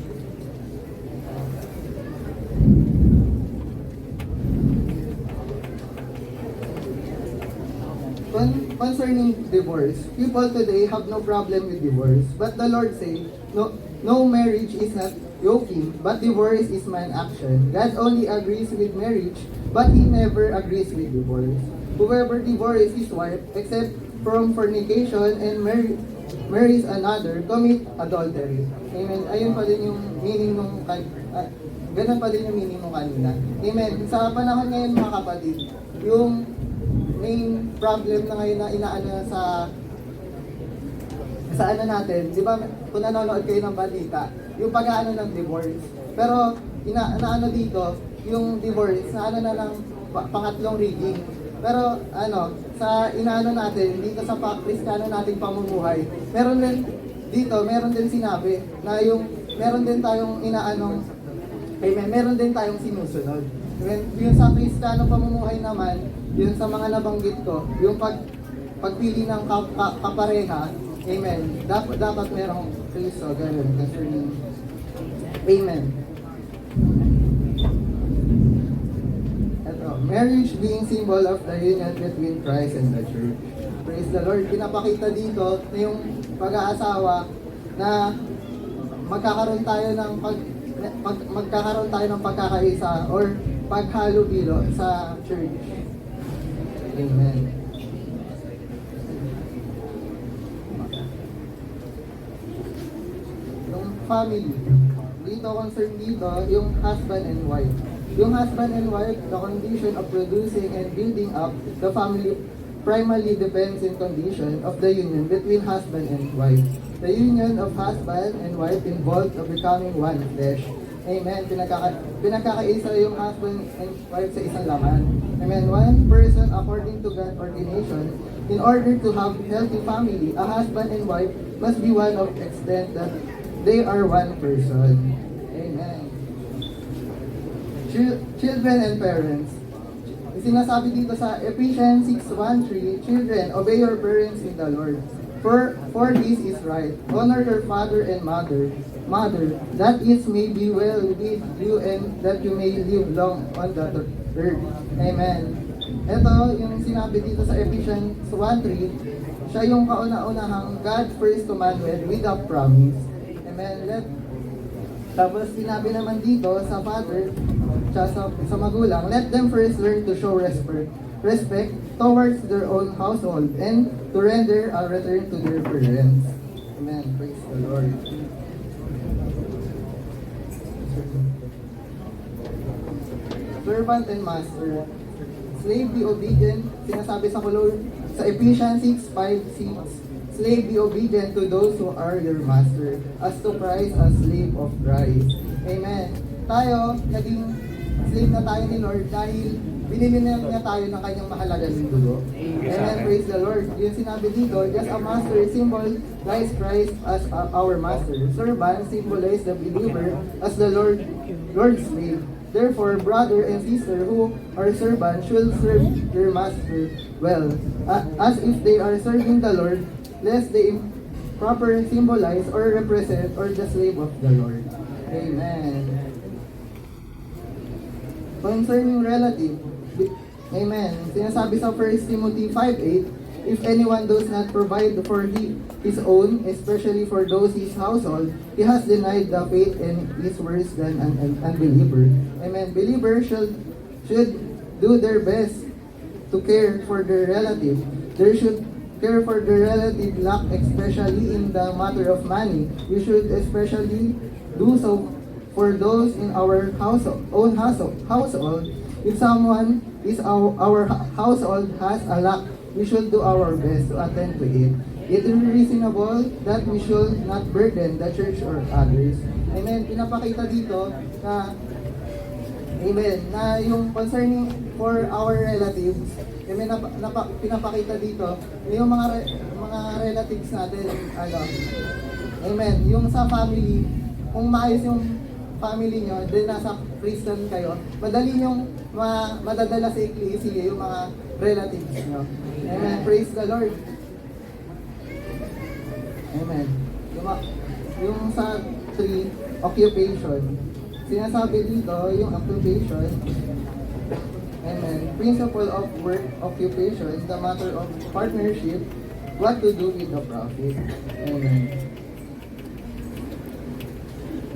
Concerning divorce, people today have no problem with divorce. But the Lord says, no marriage is not yoking, but divorce is man action. God only agrees with marriage, but He never agrees with divorce. Whoever divorces his wife, except from fornication and marries another, commit adultery. Amen. Ayun pa din yung meaning nung ganun pa din yung meaning nung kanina. Amen. Sa panahon ngayon mga kapatid, yung main problem na ngayon na inaano sa natin, di ba kung nanonood kayo ng balita, yung pag-aano ng divorce. Pero inaano dito, yung divorce, na na lang pangatlong reading. Pero sa inaano natin, dito sa Kristiyano nating pamumuhay, meron din sinabi na meron din tayong inaanong, meron din tayong sinusunod. Yung sa Kristiyano pamumuhay naman, yun sa mga nabanggit ko, yung pagpili ng kapareha, amen, dapat merong Kristo, ganun, concerning, amen. Marriage being symbol of the union between Christ and the church. Praise the Lord. Pinapakita dito na yung pag-aasawa na magkakaroon tayo ng pagkakaisa or paghalubilo sa church. Amen. Yung family. Dito concern dito yung husband and wife. Yung husband and wife, the condition of producing and building up the family primarily depends in condition of the union between husband and wife. The union of husband and wife involves of becoming one flesh. Amen. Pinagkakaisa yung husband and wife sa isang laman. Amen. One person according to God's ordination. In order to have healthy family, a husband and wife must be one of extent that they are one person. Amen. Children and parents. Sinasabi dito sa Ephesians 6:1-3, children, obey your parents in the Lord. For this is right. Honor your father and mother, that it may be well with you and that you may live long on the earth. Amen. Ito, yung sinabi dito sa Ephesians 1:3, siya yung kauna-unahang God first commandment without promise. Amen. Tapos sinabi naman dito sa father, sa magulang, let them first learn to show respect towards their own household and to render a return to their parents. Amen. Amen. Praise the Lord. Servant and master. Slave, be obedient. Sinasabi sa Ephesians 6:5-6. Slave, be obedient to those who are your master, as to Christ, as slave of Christ. Amen. Tayo, naging slave na tayo ni Lord dahil binili niya tayo ng kanyang mahalagang dugo. Amen. Praise the Lord. Yung sinabi dito, just a master symbolize Christ as our master. Servant symbolize the believer as the Lord's slave. Therefore, brother and sister who are servants should serve their master well, as if they are serving the Lord, lest they proper symbolize or represent or the slave of the Lord. Amen. Concerning relative, amen. Sinasabi sa 1 Timothy 5:8, if anyone does not provide for his own, especially for those his household, he has denied the faith and is worse than an unbeliever. Amen. Believers should do their best to care for their relative. They should care for their relative lack, especially in the matter of money. We should especially do so for those in our own household. If someone is our household has a lack, we should do our best to attend to it. It is reasonable that we should not burden the church or others. Amen. Pinapakita dito na amen, na yung concerning for our relatives, amen, pinapakita dito yung mga relatives natin, amen, yung sa family, kung maayos yung family nyo, then nasa Christian kayo, madali yung madadala sa ecclesia yung mga relatives nyo. Amen. Praise the Lord. Amen. Yung sa 3, occupation. Sinasabi dito, yung occupation, amen, principle of work, occupation, the matter of partnership, what to do with the profit. Amen.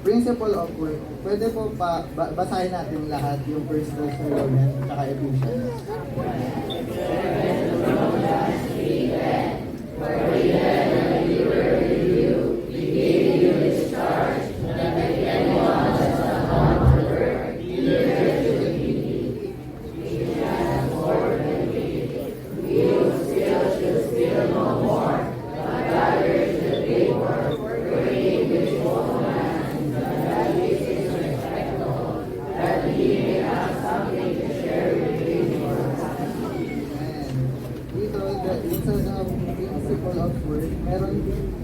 Principle of work. Pwede po basahin natin lahat yung First Thessalonians at Ephesians.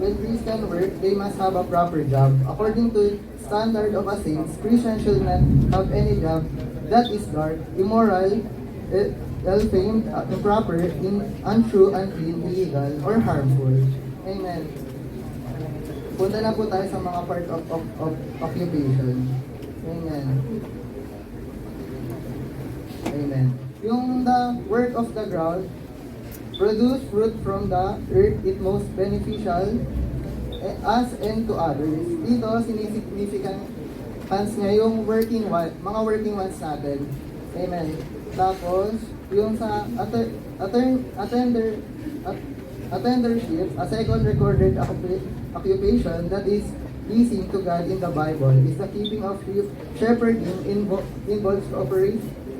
When Christian work, they must have a proper job. According to standard of a saints, Christians should not have any job that is dark, immoral, ill-famed, improper, untrue, unclean, illegal, or harmful. Amen. Punta na po tayo sa mga part of occupation. Amen. Amen. Yung the work of the ground, produce fruit from the earth, it most beneficial us and to others. Dito, significance niya yung mga working ones natin. Amen. Tapos, yung sa attendership, a second recorded occupation that is pleasing to God in the Bible is the keeping of sheep. Shepherding involves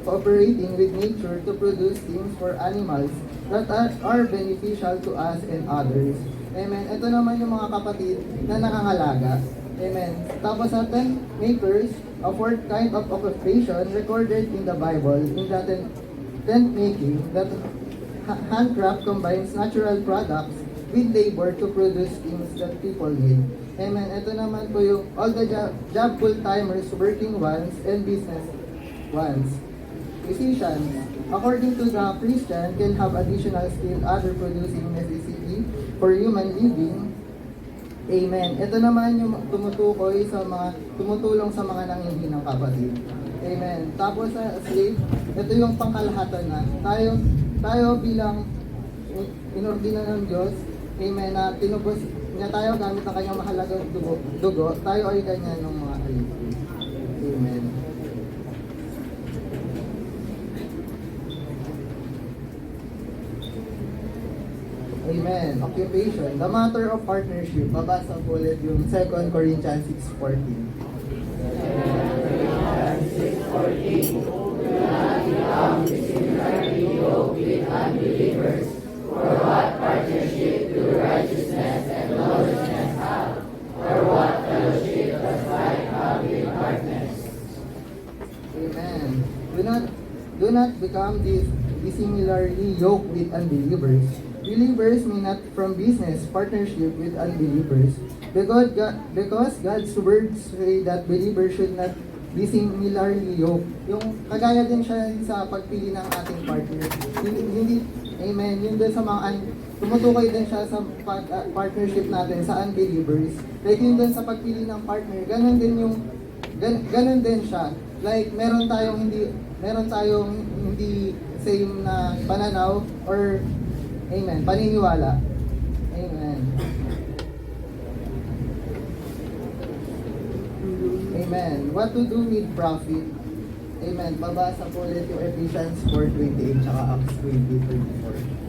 cooperating with nature to produce things for animals that are beneficial to us and others. Amen. Ito naman yung mga kapatid na nakangalaga. Amen. Tapos sa tent makers, a fourth kind of occupation recorded in the Bible, in the tent making, that handcraft combines natural products with labor to produce things that people need. Amen. Ito naman po yung all the job full-timers, working ones, and business ones. Physicians, according to the Christian, can have additional skill, other producing necessity for human living. Amen. Ito naman yung tumutulong sa mga nanghihinang kapatid. Amen. Tapos sa slave, ito yung pangkalahatan na. Tayo bilang inordina ng Diyos, amen, na tinubos niya tayo gamit ang kanyang mahalagang dugo, tayo ay ganyan ng mga alipin. Amen. Amen. Occupation. The matter of partnership. Babasa po ulit yung 2 Corinthians 6:14. Amen. Do not become dissimilarly yoked with unbelievers. Believers may not from business partnership with unbelievers. Because God's words say that believers should not be similarly yoked. Yung kagaya din siya sa pagpili ng ating partner. Hindi, amen, yun din sa mga tumutukoy din siya sa partnership natin sa unbelievers. Like yun din sa pagpili ng partner, ganun din siya. Like meron tayong hindi same na pananaw or amen, paniniwala. Amen. Amen. What to do with profit? Amen. Babasa po ulit yung Ephesians 4:28 tsaka Acts 20:34.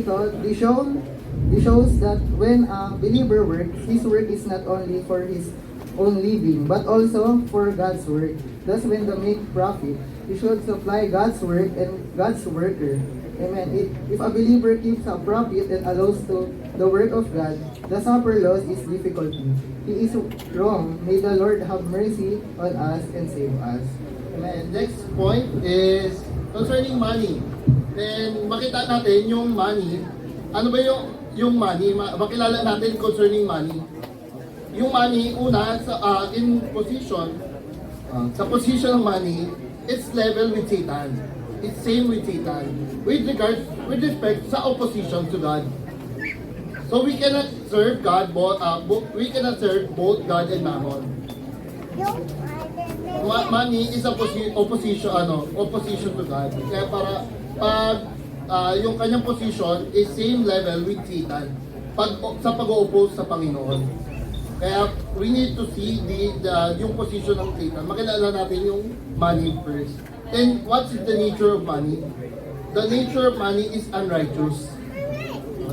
Dito, it shows that when a believer works, his work is not only for his own living, but also for God's work. Thus, when they make profit, he should supply God's work and God's worker. Amen. If a believer keeps a profit and allows to the work of God, the suffer loss is difficulty. He is wrong. May the Lord have mercy on us and save us. Amen. Next point is concerning money. Then makita natin yung money. Ano ba yung money? Makilala natin concerning money. Yung money, una, in position, sa position ng money, it's level with Satan. It's same with Satan. With respect sa opposition to God. So we cannot serve God we cannot serve both God and Mammon. Money is opposition to God. Kaya para yung kanyang position is same level with Satan sa pag-oppose sa Panginoon. Kaya we need to see yung position ng Satan. Makilala natin yung money first. Then what is the nature of money? The nature of money is unrighteous.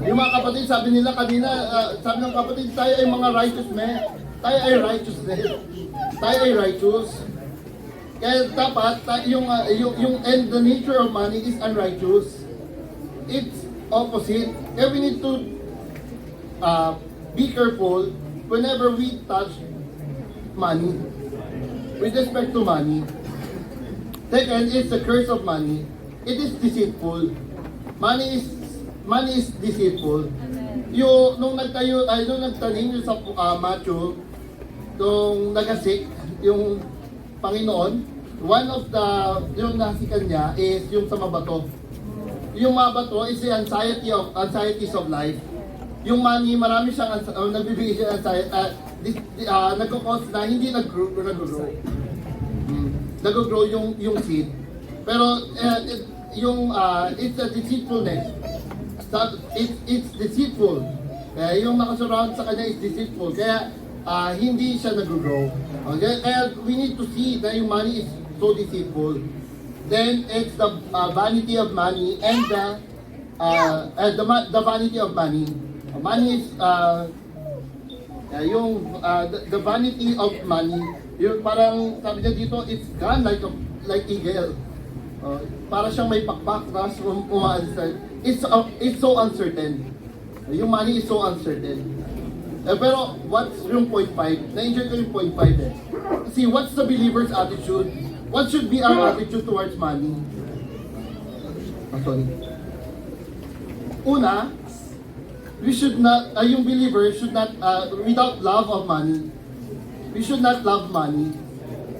Yung mga kapatid, sabi nila kanina, sabi ng kapatid, tayo ay mga righteous men. Tayo ay righteous men. Tayo ay righteous. Kaya dapat yung and the nature of money is unrighteous. It's opposite. Kaya we need to be careful whenever we touch money. With respect to money. Second is the curse of money. It is deceitful. Money is deceitful. Nung nagtanim yung sa Matthew, nung nagasik yung Panginoon, one of the, yung nasikan niya is yung sa mabato. Yung mabato is the anxieties of life. Yung money, marami siyang nagbibigay siya anxiety, nagkakos na hindi nag-grow. Nag-grow yung seed. Pero it's a deceitfulness. It's deceitful. Kaya yung nakasurround sa kanya is deceitful. Kaya hindi siya nag-grow. Okay? Kaya we need to see that yung money is so deceitful. Then it's the vanity of money and the vanity of money. Money is the vanity of money. Yung parang sabi niya dito, it's gone like eagle. Para siyang may pakpak, tapos umaalis. It's so uncertain. Yung money is so uncertain. Pero what's yung 0.5? Na-enjoy ko yung 0.5 eh. See, what's the believer's attitude? What should be our attitude towards money? Sorry. Una, we should not, yung believer should not, without love of money, we should not love money.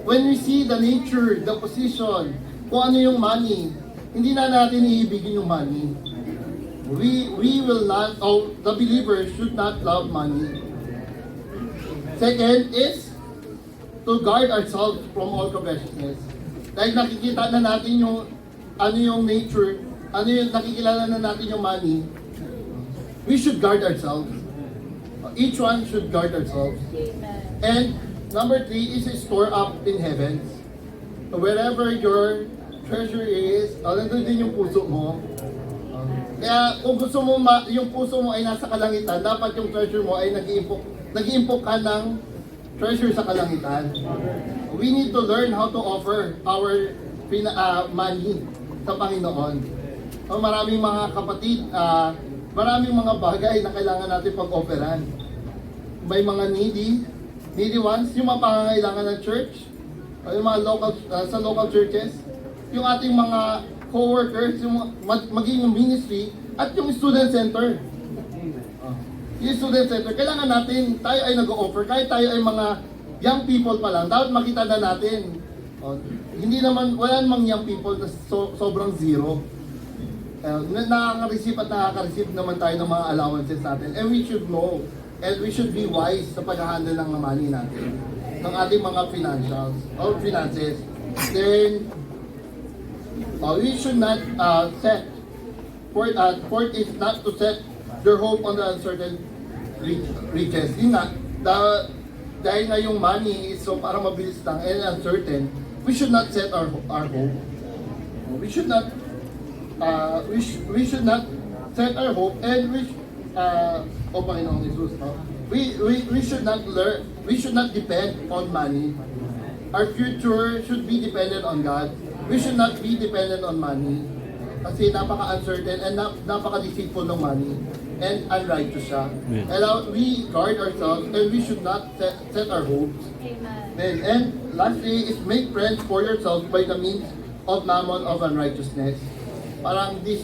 When we see the nature, the position, kung ano yung money, hindi na natin iibigin yung money. We will not, the believers should not love money. Second is to guard ourselves from all covetousness. Dahil nakikita na natin yung ano yung nature, ano yung nakikilala na natin yung money, we should guard ourselves. Each one should guard ourselves. And number 3 is store up in heavens. So wherever your treasure is, nandun din yung puso mo. Kaya kung gusto mo yung puso mo ay nasa kalangitan, dapat yung treasure mo ay nag-iimpok ka ng treasure sa kalangitan. We need to learn how to offer our money sa Panginoon. So, maraming mga kapatid, maraming mga bagay na kailangan natin pag-offeran. May mga needy ones, yung mga pangangailangan ng church, yung mga sa local churches, yung ating mga co-workers, yung maging yung ministry, at yung student center. Yung student center, kailangan natin, tayo ay nag-o-offer, kahit tayo ay mga young people pa lang, dapat makita na natin. Hindi naman, wala namang young people na sobrang zero. Nakaka-receive at nakaka-receive naman tayo ng mga allowances natin. And we should know, and we should be wise sa pag-handle ng money natin, ng ating mga finances. Then, we should not fourth is not to set their hope on the uncertain riches. Yun nga, dahil na yung money is so parang mabilis lang and uncertain, we should not set our hope. We should not we should not set our hope, and Panginoong Jesus, we should not depend on money. Our future should be dependent on God. We should not be dependent on money. Kasi napaka-uncertain and napaka-deceitful ng money and unrighteous siya. And we guard ourselves and we should not set our hopes. Amen. And lastly is make friends for yourself by the means of mammon of unrighteousness. Parang this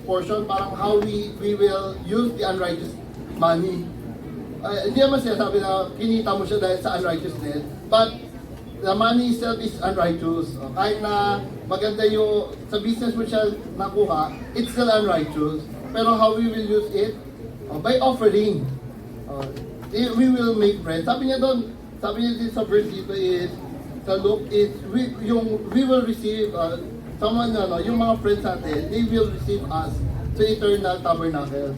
portion, parang how we will use the unrighteous money. Hindi naman sinasabi na kinita mo siya dahil sa unrighteousness, but the money itself is unrighteous. Kahit na maganda yung sa business mo siya nakuha, it's still unrighteous. Pero how we will use it? By offering. We will make friends. Sabi niya din sa verse dito is, sa Luke is, we will receive, yung mga friends natin, they will receive us sa eternal tabernacles.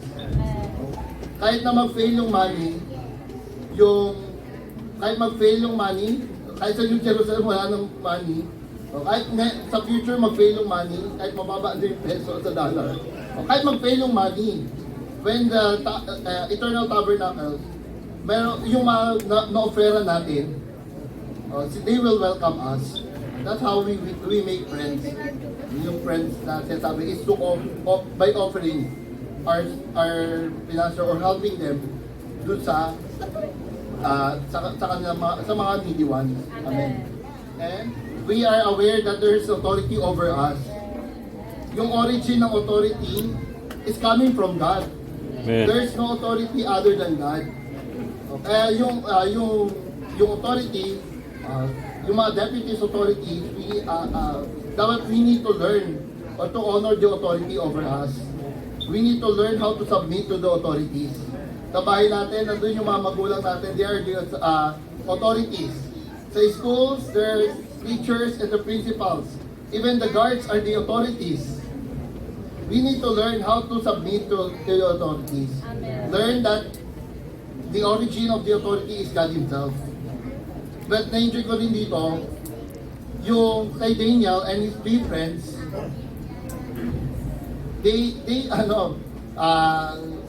Kahit na mag-fail yung money, kahit sa New Jerusalem wala ng money, kahit sa future mag-fail yung money, kahit mababa din yung peso sa dollar, kahit mag-fail yung money, when the eternal tabernacles, yung mga na-offera natin, they will welcome us. That's how we make friends. Yung friends na sinasabi is by offering our financer or helping them dun sa mga needy ones. Amen. And we are aware that there is authority over us. Yung origin ng authority is coming from God. Amen. There is no authority other than God. Yung authority, yung mga deputies authorities, dapat we need to learn or to honor the authority over us. We need to learn how to submit to the authorities. Sa bahay natin, nandun yung mga magulang natin, they are the authorities. Sa schools, there are teachers and the principals. Even the guards are the authorities. We need to learn how to submit to the authorities. Amen. Learn that the origin of the authority is God Himself. But na-enjoy ko rin dito, yung kay Daniel and his 3 friends,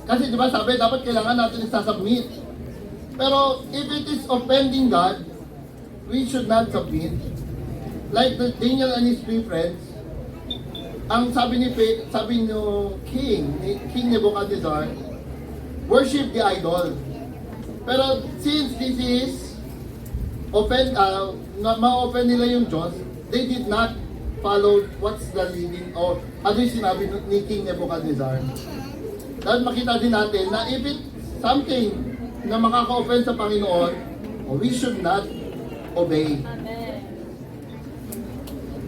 kasi di ba sabi, dapat kailangan natin isasubmit. Pero if it is offending God, we should not submit. Like Daniel and his 3 friends, ang sabi ni King Nebuchadnezzar, worship the idol. Pero since this is ma-open nila yung Diyos, they did not follow what's the leading or ano yung sinabi ni King Nebuchadnezzar. Dahil makita din natin na if it's something na makaka-offend sa Panginoon, we should not obey. Amen.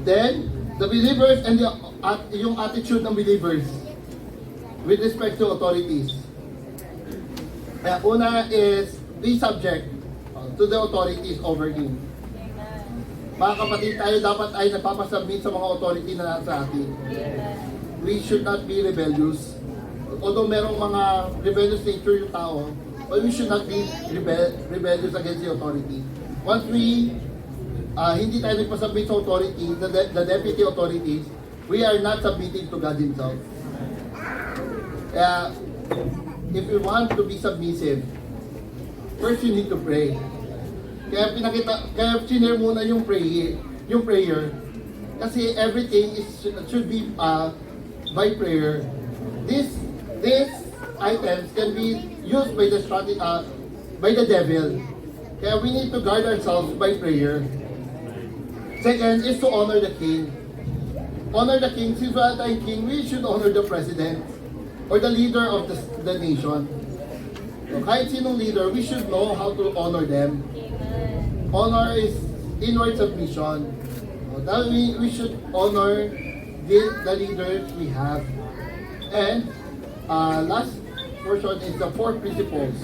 Then, the believers and yung attitude ng believers. with respect to authorities. Una is be subject to the authorities over him. Mga kapatid, tayo dapat ay nagpapasubmit sa mga authority na nasa atin. We should not be rebellious. Although merong mga rebellious nature yung tao, but we should not be rebellious against the authority. Once we hindi tayo nagpasubmit sa authority, the deputy authorities, we are not submitting to God Himself. Kaya, if you want to be submissive, first you need to pray. Kaya sinare muna yung prayer, kasi everything should be by prayer. These items can be used by the devil. Kaya we need to guard ourselves by prayer. Second is to honor the king. Honor the king. Since wala tayong king, we should honor the president or the leader of the nation. So, kahit sinong leader, we should know how to honor them. Honor is inward submission. So, that we should honor the leaders we have. And last portion is the 4 principles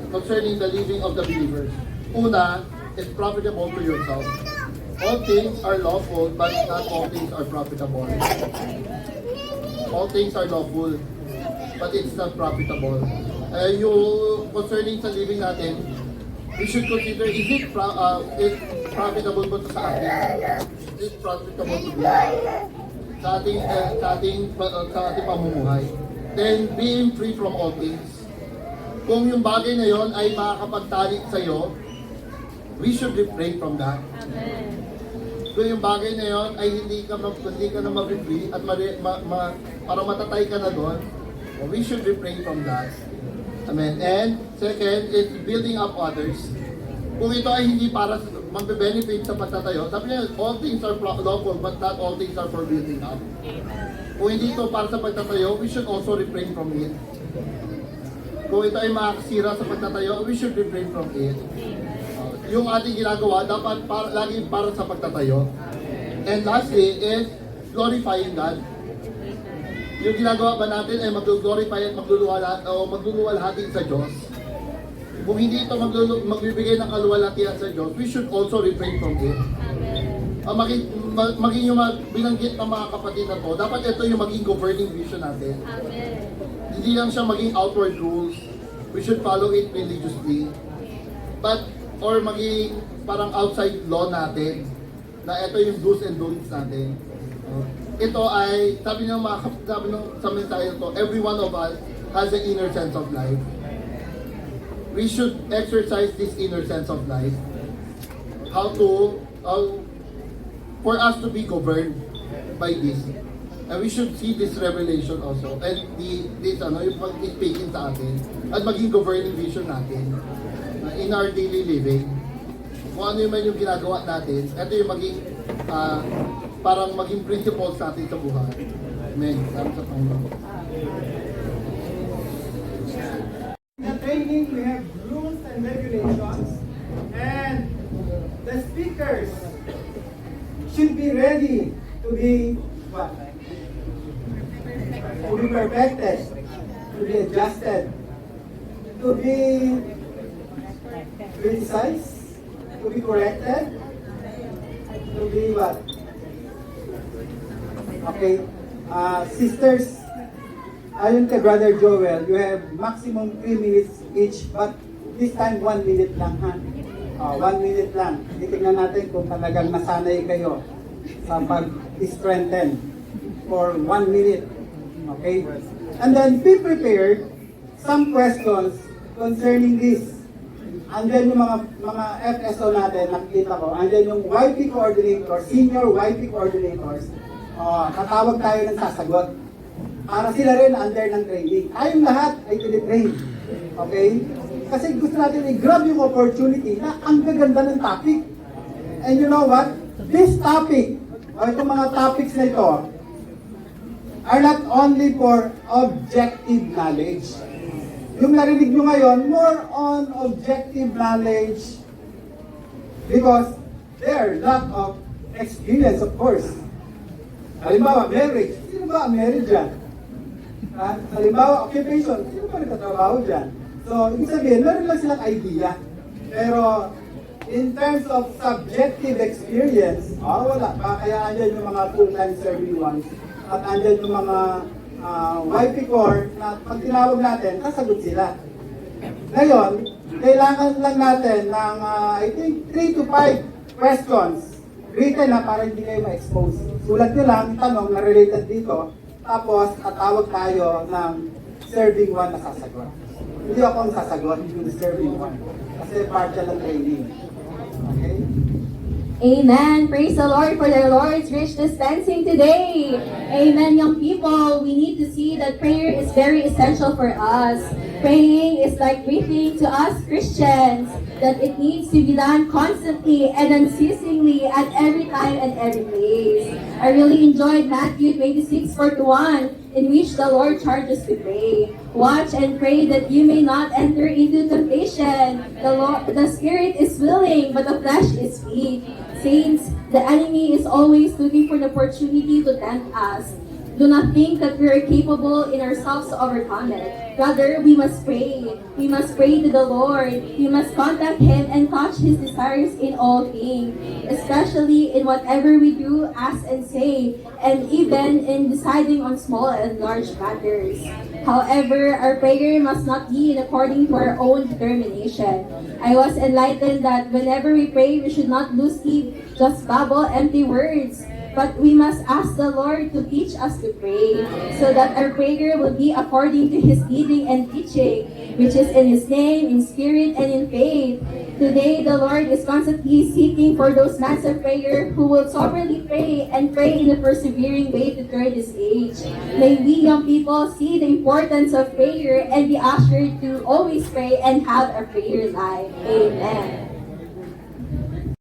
concerning the living of the believers. Una is profitable to yourself. All things are lawful, but not all things are profitable. All things are lawful, but it's not profitable. Concerning sa living natin, we should consider, is it profitable ba ito sa atin? Is it profitable to be? Sa ating pamumuhay. Then, being free from all things. Kung yung bagay na yon ay makakapagtalik sa'yo, we should refrain from that. Kung yung bagay na yon ay hindi ka na mag-free at para matatay ka na doon, we should refrain from that. Amen. And second is building up others. Kung ito ay hindi para magbe-benefit sa pagtatayo, sabi niya, all things are lawful, but not all things are for building up. Kung hindi ito para sa pagtatayo, we should also refrain from it. Kung ito ay makakasira sa pagtatayo, we should refrain from it. Yung ating ginagawa, dapat lagi para sa pagtatayo. And lastly is glorifying God. Yung ginagawa ba natin ay mag-glorify at magluluwalhati sa Diyos. Kung hindi ito magbibigay ng kaluwalhatian sa Diyos, we should also refrain from it. Maging yung binanggit ng mga kapatid na to, dapat ito yung maging governing vision natin. Hindi lang siya maging outward rules. We should follow it religiously. Or maging parang outside law natin, na ito yung do's and don'ts natin. Ito ay, sabi ng sa mensahe ito, every one of us has an inner sense of life. We should exercise this inner sense of life. For us to be governed by this. And we should see this revelation also. And yung pag-speaking sa atin. At maging governing vision natin. In our daily living. Kung ano man yung ginagawa natin, ito yung maging, parang maging principles natin sa buhay. Amen. Salamat sa Panginoon. In the training, we have rules and regulations, and the speakers should be ready to be what? To be perfected, to be adjusted, to be criticized, to be corrected, to be what? Okay, sisters, ayon kay Brother Joel, you have maximum 3 minutes each, but this time 1 minute lang ha. 1 minute lang. Titignan natin kung talagang nasanay kayo sa pag-strengthen for 1 minute. Okay? And then be prepared some questions concerning this. Andyan yung mga FSO natin, nakikita ko. Andyan yung YP coordinator, senior YP coordinators. Tatawag tayo ng sasagot. Para sila rin under ng training. Tayong lahat ay tinitrain. Okay? Kasi gusto natin i-grab yung opportunity na ang gaganda ng topic. And you know what? This topic, o itong mga topics na ito, are not only for objective knowledge. Yung narinig nyo ngayon, more on objective knowledge because there are lot of experience, of course. Halimbawa, marriage. Sino sino ba ang married dyan? Halimbawa, occupation, sino ba nagtatrabaho dyan? So, ibig sabihin, meron lang silang idea. Pero, in terms of subjective experience, wala pa. Kaya andyan yung mga full-time serving ones. At andyan yung mga wifey core na pag tinawag natin, kasagot sila. Ngayon, kailangan lang natin ng, I think, 3 to 5 questions written na para hindi kayo ma-expose. Sulat nyo lang, tanong na related dito, tapos tatawag tayo ng serving one na sasagot. Hindi ako ang sasagot, yung serving one. Kasi partial ang training. Okay? Amen. Praise the Lord for the Lord's rich dispensing today. Amen, young people. We need to see that prayer is very essential for us. Praying is like breathing to us Christians, that it needs to be done constantly and unceasingly at every time and every place. I really enjoyed Matthew 26:41, in which the Lord charges to pray. Watch and pray that you may not enter into temptation. The spirit is willing, but the flesh is weak. Saints, the enemy is always looking for the opportunity to tempt us. Do not think that we are capable in ourselves to overcome it. Rather, we must pray. We must pray to the Lord. We must contact Him and touch His desires in all things, especially in whatever we do, ask, and say, and even in deciding on small and large matters. However, our prayer must not be in according to our own determination. I was enlightened that whenever we pray, we should not loosely just babble empty words, but we must ask the Lord to teach us to pray, so that our prayer will be according to His leading and teaching, which is in His name, in spirit, and in faith. Today, the Lord is constantly seeking for those men of prayer who will soberly pray and pray in a persevering way to turn this age. May we young people see the importance of prayer and be assured to always pray and have a prayer life. Amen.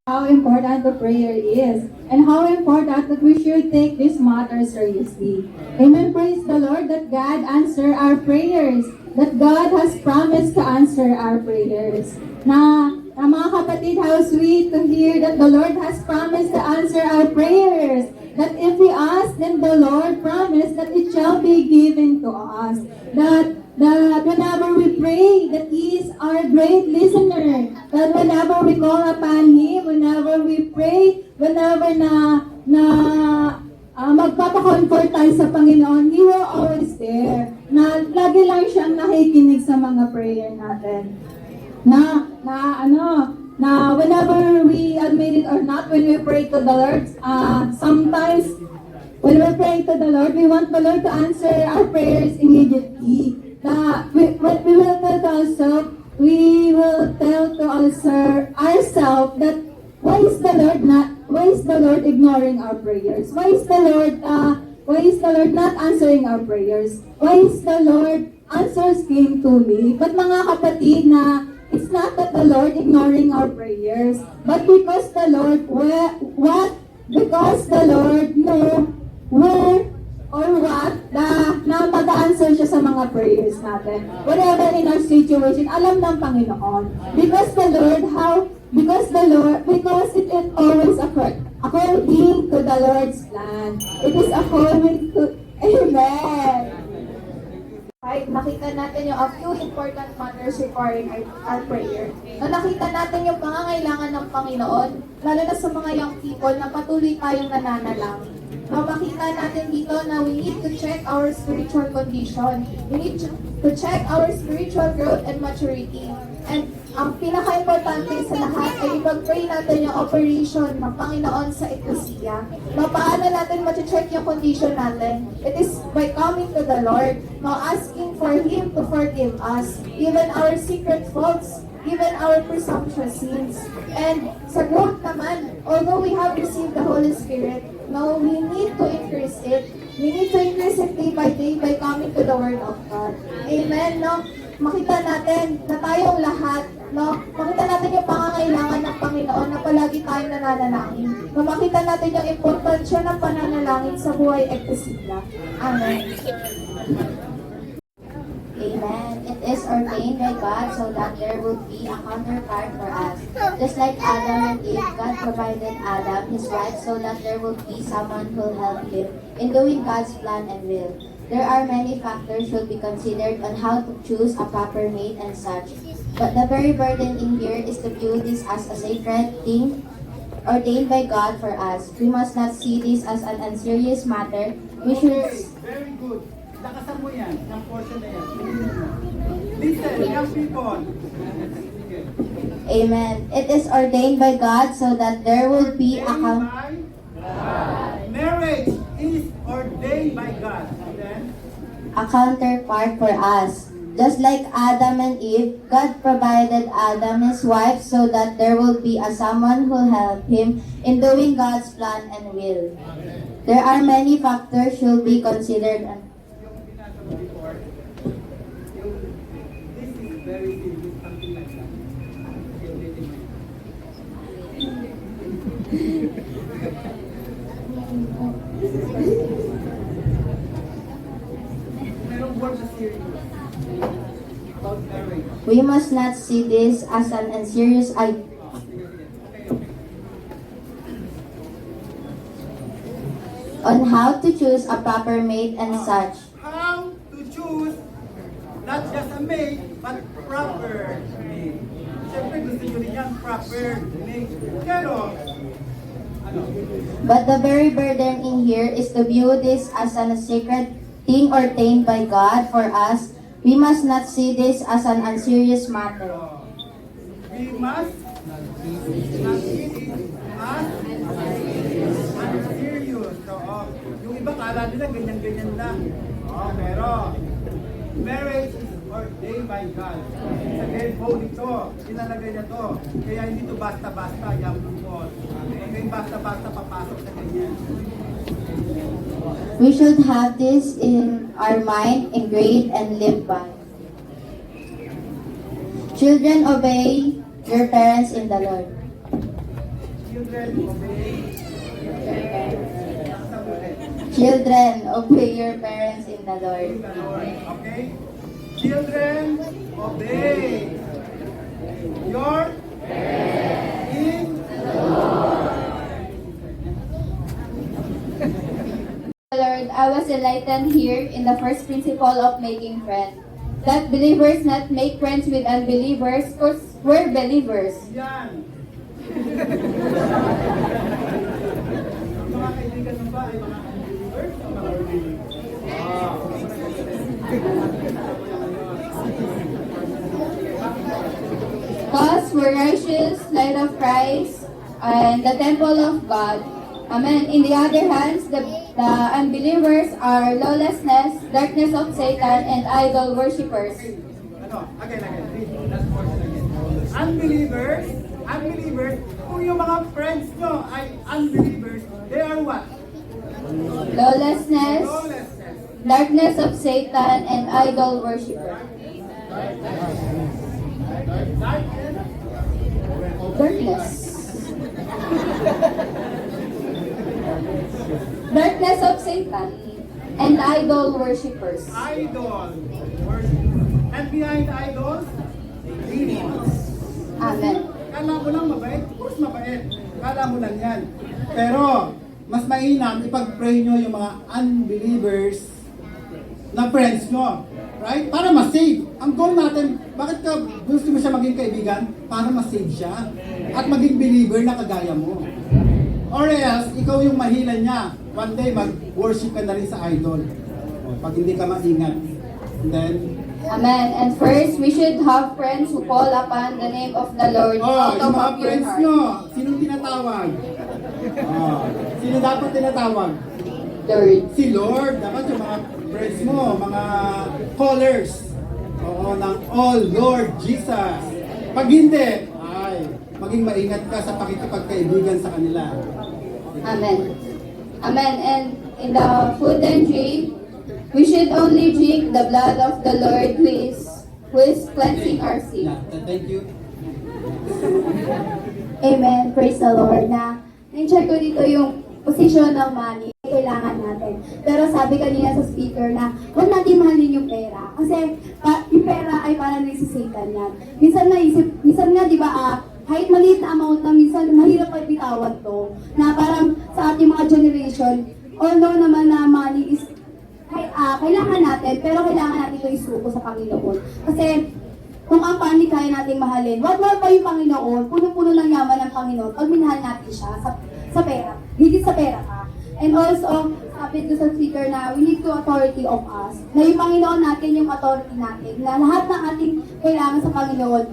How important the prayer is, and how important that we should take this matter seriously. Amen. Praise the Lord that God answer our prayers, that God has promised to answer our prayers. Mga kapatid, how sweet to hear that the Lord has promised to answer our prayers. That if we ask, then the Lord promised that it shall be given to us. That whenever we pray, that He is our great listener. That whenever we call upon Him, whenever we pray, whenever magpapa-comfort tayo sa Panginoon, He will always there. Na lagi lang siyang nakikinig sa mga prayer natin. Na whenever we admit it or not, when we pray to the Lord, sometimes when we pray to the Lord, we want the Lord to answer our prayers immediately. We will tell to ourselves that why is the Lord ignoring our prayers? Why is the Lord not answering our prayers? Why is the Lord answers came to me? But mga kapatid, na it's not that the Lord ignoring our prayers, but because the Lord because the Lord know where or what na mag-answer siya sa mga prayers natin. Whatever in our situation, alam ng Panginoon. Because it is always according to the Lord's plan. It is according to, Amen. Right, nakita natin yung a few important matters requiring our prayer. Nakita natin yung pangangailangan ng Panginoon, lalo na sa mga young people na patuloy tayong nananalangin. Makita natin dito na we need to check our spiritual condition. We need to check our spiritual growth and maturity. And ang pinaka-importante sa lahat ay ipag-pray natin yung operation ng Panginoon sa Ecclesia. Paano natin ma-check yung condition natin? It is by coming to the Lord, asking for Him to forgive us, even our secret faults, even our presumptuous sins. And sa growth naman, although we have received the Holy Spirit, now we need to increase it. We need to increase it day by coming to the Word of God. Amen, no? Makita natin na tayong lahat, no? Makita natin yung pangangailangan ng Panginoon na palagi tayong nananalangin. Makita natin yung importansya ng pananalangin sa buhay Ecclesia. Amen. Amen. It is our ordained by God so that there would be a counterpart for us. Just like Adam and Eve, God provided Adam his wife so that there would be someone who will help him in doing God's plan and will. There are many factors should be considered on how to choose a proper mate and such. But the very burden in here is to view this as a sacred thing ordained by God for us. We must not see this as an unserious matter. We should... Very good. Lakasan mo yan, ng portion na yan. Listen, young people. Amen. It is ordained by God so that there will be a Marriage is ordained by God. Then, counterpart for us. Just like Adam and Eve, God provided Adam his wife so that there will be a someone who will help him in doing God's plan and will. There are many factors should be considered. yung binasa mo before, this is very serious, something like that. Merong word na serious about marriage. We must not see this as an unserious idea. On how to choose a proper mate and such. How to choose not just a mate, but proper mate. Siyempre gusto nyo rin yan, proper mate. Pero, ano? But the very burden in here is to view this as a sacred thing ordained by God for us. We must not see this as an unserious matter. We must not see it as unserious. So, yung iba kala nila ganyan-ganyan lang. Pero, marriage is ordained by God. Sa headphone ito, inalagay na to. Kaya hindi to basta-basta, young people. Kaya basta-basta papasok sa ganyan. We should have this in our mind, engraved, and live by. Children, obey your parents in the Lord. Children, obey. Children, obey your parents in the Lord. Okay? Children, obey your in Lord, I was enlightened here in the first principle of making friends. That believers not make friends with unbelievers, because we're believers. yan. Mga kaibigan mo ba ay mga unbelievers o mga believers? Because we're righteous, light of Christ, and the temple of God. Amen. In the other hands, the unbelievers are lawlessness, darkness of Satan, and idol worshippers. Ano? Again. Read. Last portion again. Unbelievers, kung yung mga friends nyo ay unbelievers, they are what? Lawlessness, Lawlessness. darkness of Satan, and idol worshippers. Darkness. Darkness of Satan and idol worshippers. Idol worship. And behind idols, demons. Amen. Kala mo lang mabait? Of course mabait. Kala mo lang yan. Pero, mas mainam ipag-pray nyo yung mga unbelievers na friends nyo. Right? Para ma-save. Ang goal natin, bakit ka gusto mo siya maging kaibigan? Para ma-save siya. At maging believer na kagaya mo. Or else, ikaw yung mahilan niya. One day, mag-worship ka na rin sa idol. Pag hindi ka maingat. And then, Amen. And first, we should have friends who call upon the name of the Lord out yung mga of your friends heart. nyo, sinong tinatawag? Sino dapat tinatawag? Lord. Si Lord. Dapat yung mga friends mo, mga callers. Ng all Lord Jesus. Pag hindi, ay, maging maingat ka sa pakikipagkaibigan sa kanila. Amen. Amen. And in the food and drink, we should only drink the blood of the Lord who is cleansing our sin. Yeah, thank you. Amen. Praise the Lord. Na-check ko dito yung posisyon ng money. Kailangan natin. Pero sabi kanina sa speaker na huwag natin mahalin yung pera. Kasi yung pera ay parang nagsisatan yan. Minsan nga di ba, kahit maliit na amount na minsan mahirap pa bitawan to. Na parang sa ating mga generation, although naman na money is kailangan natin, pero kailangan natin ito isuko sa Panginoon. Kasi kung ang money kaya nating mahalin, wag pa yung Panginoon, puno-puno ng yaman ng Panginoon, pag minahal natin siya sa pera, higit sa pera ka. And also, sabi ko sa speaker na we need to authority of us. Na yung Panginoon natin, yung authority natin, na lahat ng ating kailangan sa Panginoon,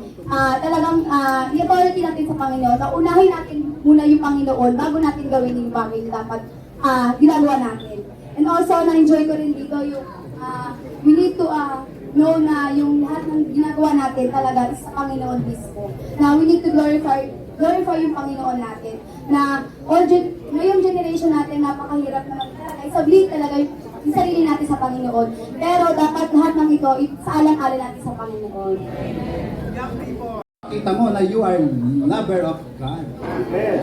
talagang i-authority natin sa Panginoon, na unahin natin muna yung Panginoon bago natin gawin yung bagay na dapat ginagawa natin. And also, na-enjoy ko rin dito yung we need to know na yung lahat ng ginagawa natin talaga is sa Panginoon mismo. Na we need to glorify yung Panginoon natin. Na ngayong generation natin, napakahirap naman talaga. Isablit talaga yung sarili natin sa Panginoon. Pero dapat lahat ng ito, isaalang-alang natin sa Panginoon. Kita mo na you are lover of God.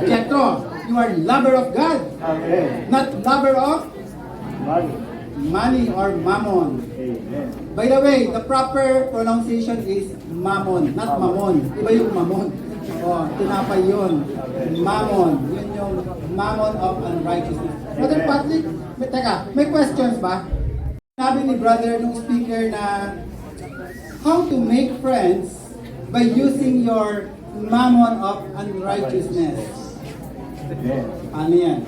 Jethro, you are lover of God. Not lover of money or mammon. By the way, the proper pronunciation is mammon, not mamon. Iba yung mamon. Oh, tinapay yun. Mammon. Yun yung mammon of unrighteousness. Brother Patrick, may questions ba? Sabi ni brother nung speaker na how to make friends by using your mammon of unrighteousness. Ano yan?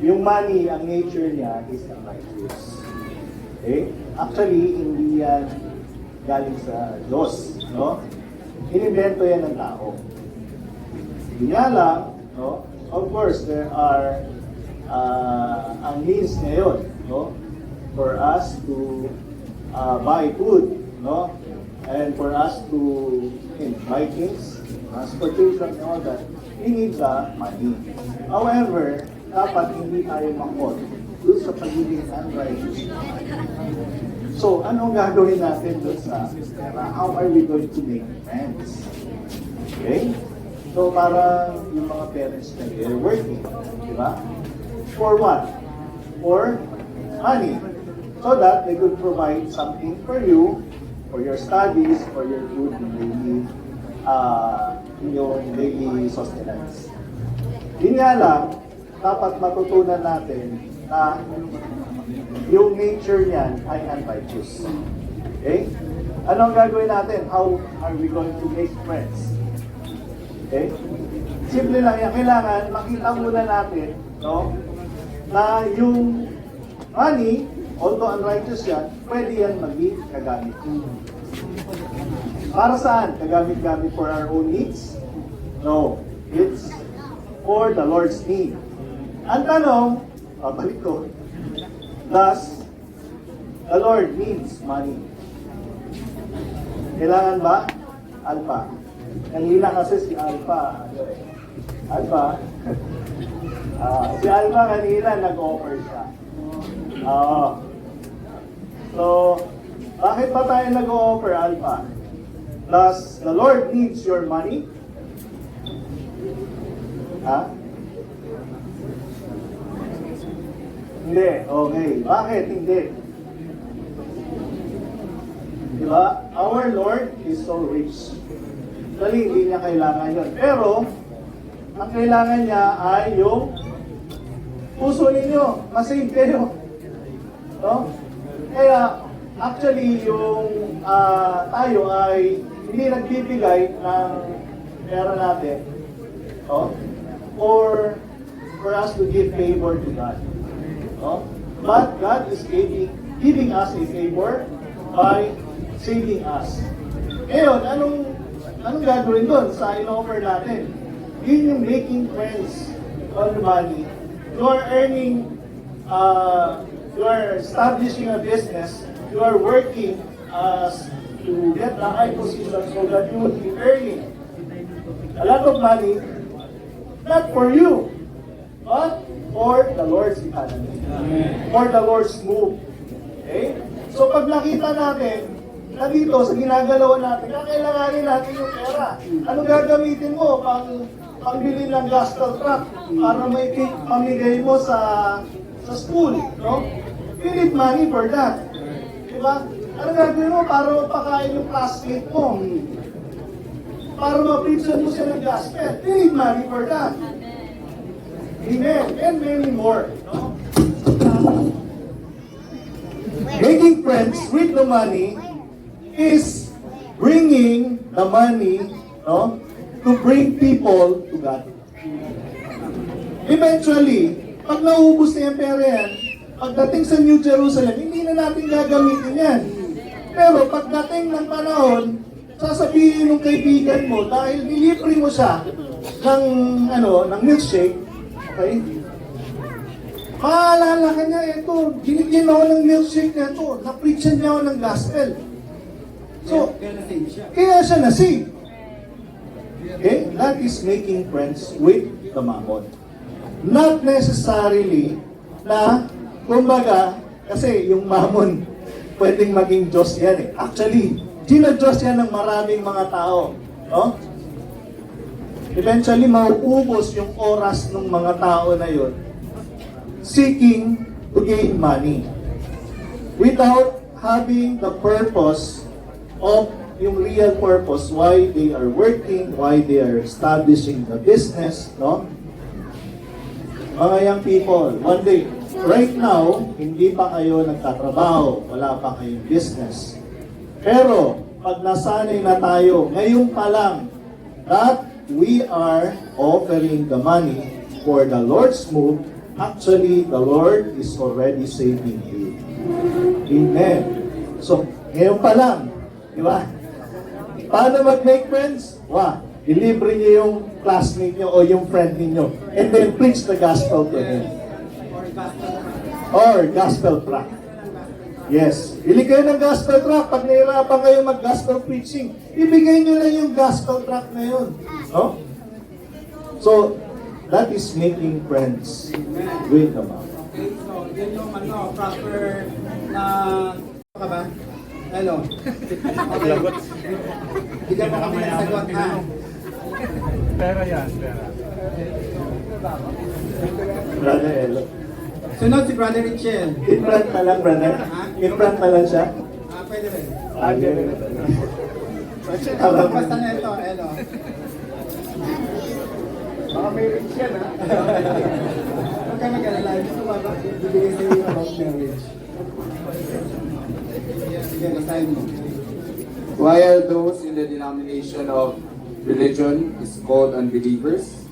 Yung money, ang nature niya is unrighteous. Okay? Actually, hindi yan galing sa Diyos, no? Inimbento yan ng tao. Yun nga lang, no? Of course, there are ang means ngayon, no? For us to buy food, no? And for us to buy things, transportation and all that, we need the money. However, dapat hindi tayo makot doon sa pagiging unrighteous. So, anong gagawin natin doon sa pera? How are we going to make friends? Okay? So, para yung mga parents na they're working, di ba? For what? For money. So that they could provide something for you, for your studies, for your food, yung daily sustenance. Yun nga lang, dapat matutunan natin na yung nature niyan ay unrighteous. Okay? Ano ang gagawin natin? How are we going to make friends? Okay? Simple lang yan. Kailangan makita muna natin, no, na yung money, although unrighteous yan, pwede yan maging kagamit. Para saan? Kagamit-gamit for our own needs? No. It's for the Lord's need. Ang tanong, balik ko, does the Lord needs money? Kailangan ba? Alpha. Kanina kasi si Alpha. Si Alpha kanina nag-offer siya. So, bakit ba tayo nag-offer, Alpha? Does the Lord needs your money? Ha? Hindi. Okay. Bakit hindi? Diba? Our Lord is so rich. Dali, hindi niya kailangan yun. Pero, ang kailangan niya ay yung puso ninyo. Masave kayo. No? Kaya, actually, yung tayo ay hindi nagbibigay ng pera natin, no? Or for us to give favor to God. No? But God is giving us a favor by saving us. Ngayon, anong gagawin doon sa in-offer natin? Yun yung making friends on the money. You are earning, you are establishing a business, you are working to get a high position so that you will be earning a lot of money, not for you, but for the Lord's economy, for the Lord's move. Okay? So pag nakita natin na dito sa ginagalawan natin, kakailanganin natin yung pera. Ano gagamitin mo pang pangbili ng gospel tract para may cake pamigay mo sa school, no? You need money for that. Diba? Ano gagawin mo para mapakain yung classmate mo? Para ma-preachan mo siya ng gospel. You need money for that. Amen. And many more. No? Making friends with the money is bringing the money, no, to bring people to God. Eventually, pag naubos na yung pera yan, pagdating sa New Jerusalem, hindi na natin gagamitin yan. Pero pagdating ng panahon, sasabihin ng kaibigan mo, dahil nilibre mo siya ng, ng milkshake, okay? Maalala ka niya, ito, ginigyan ako ng milkshake na ito, na-preachan niya ako ng gospel. So, kaya siya na-save. Okay? That is making friends with the mammon. Not necessarily na, kumbaga, kasi yung mammon, pwedeng maging Diyos yan eh. Actually, dina-Diyos yan ng maraming mga tao. No? Eventually, mauubos yung oras ng mga tao na yun seeking to gain money without having the purpose of yung real purpose why they are working, why they are establishing the business, no? Mga young people, one day, right now, hindi pa kayo nagtatrabaho, wala pa kayong business. Pero, pag nasanay na tayo, ngayon pa lang, that we are offering the money for the Lord's move, actually, the Lord is already saving you. Amen. So, ngayon pa lang, di ba? Paano mag-make friends? Ilibre niyo yung classmate niyo o yung friend niyo and then preach the gospel to him. Or gospel tract. Yes. Bili kayo ng gospel tract. Pag nahirapan kayo mag-gospel preaching, ibigay niyo lang yung gospel tract na yun. No? So, that is making friends with the mom. Okay, so yun yung proper na... ka ba? Hello? Lagot. Bigyan mo kami ng sagot, ha? Pera yan, pera. Brother Elo. Sunod si Brother Richel. In front na lang, brother. In front na lang siya. Pwede rin. Basta na ito, Elo. Baka may rich yan, ha? Huwag ka mag-alala. Gusto mo ba? Bibigay sa iyo about marriage. Sige, basahin mo. Why are those in the denomination of religion is called unbelievers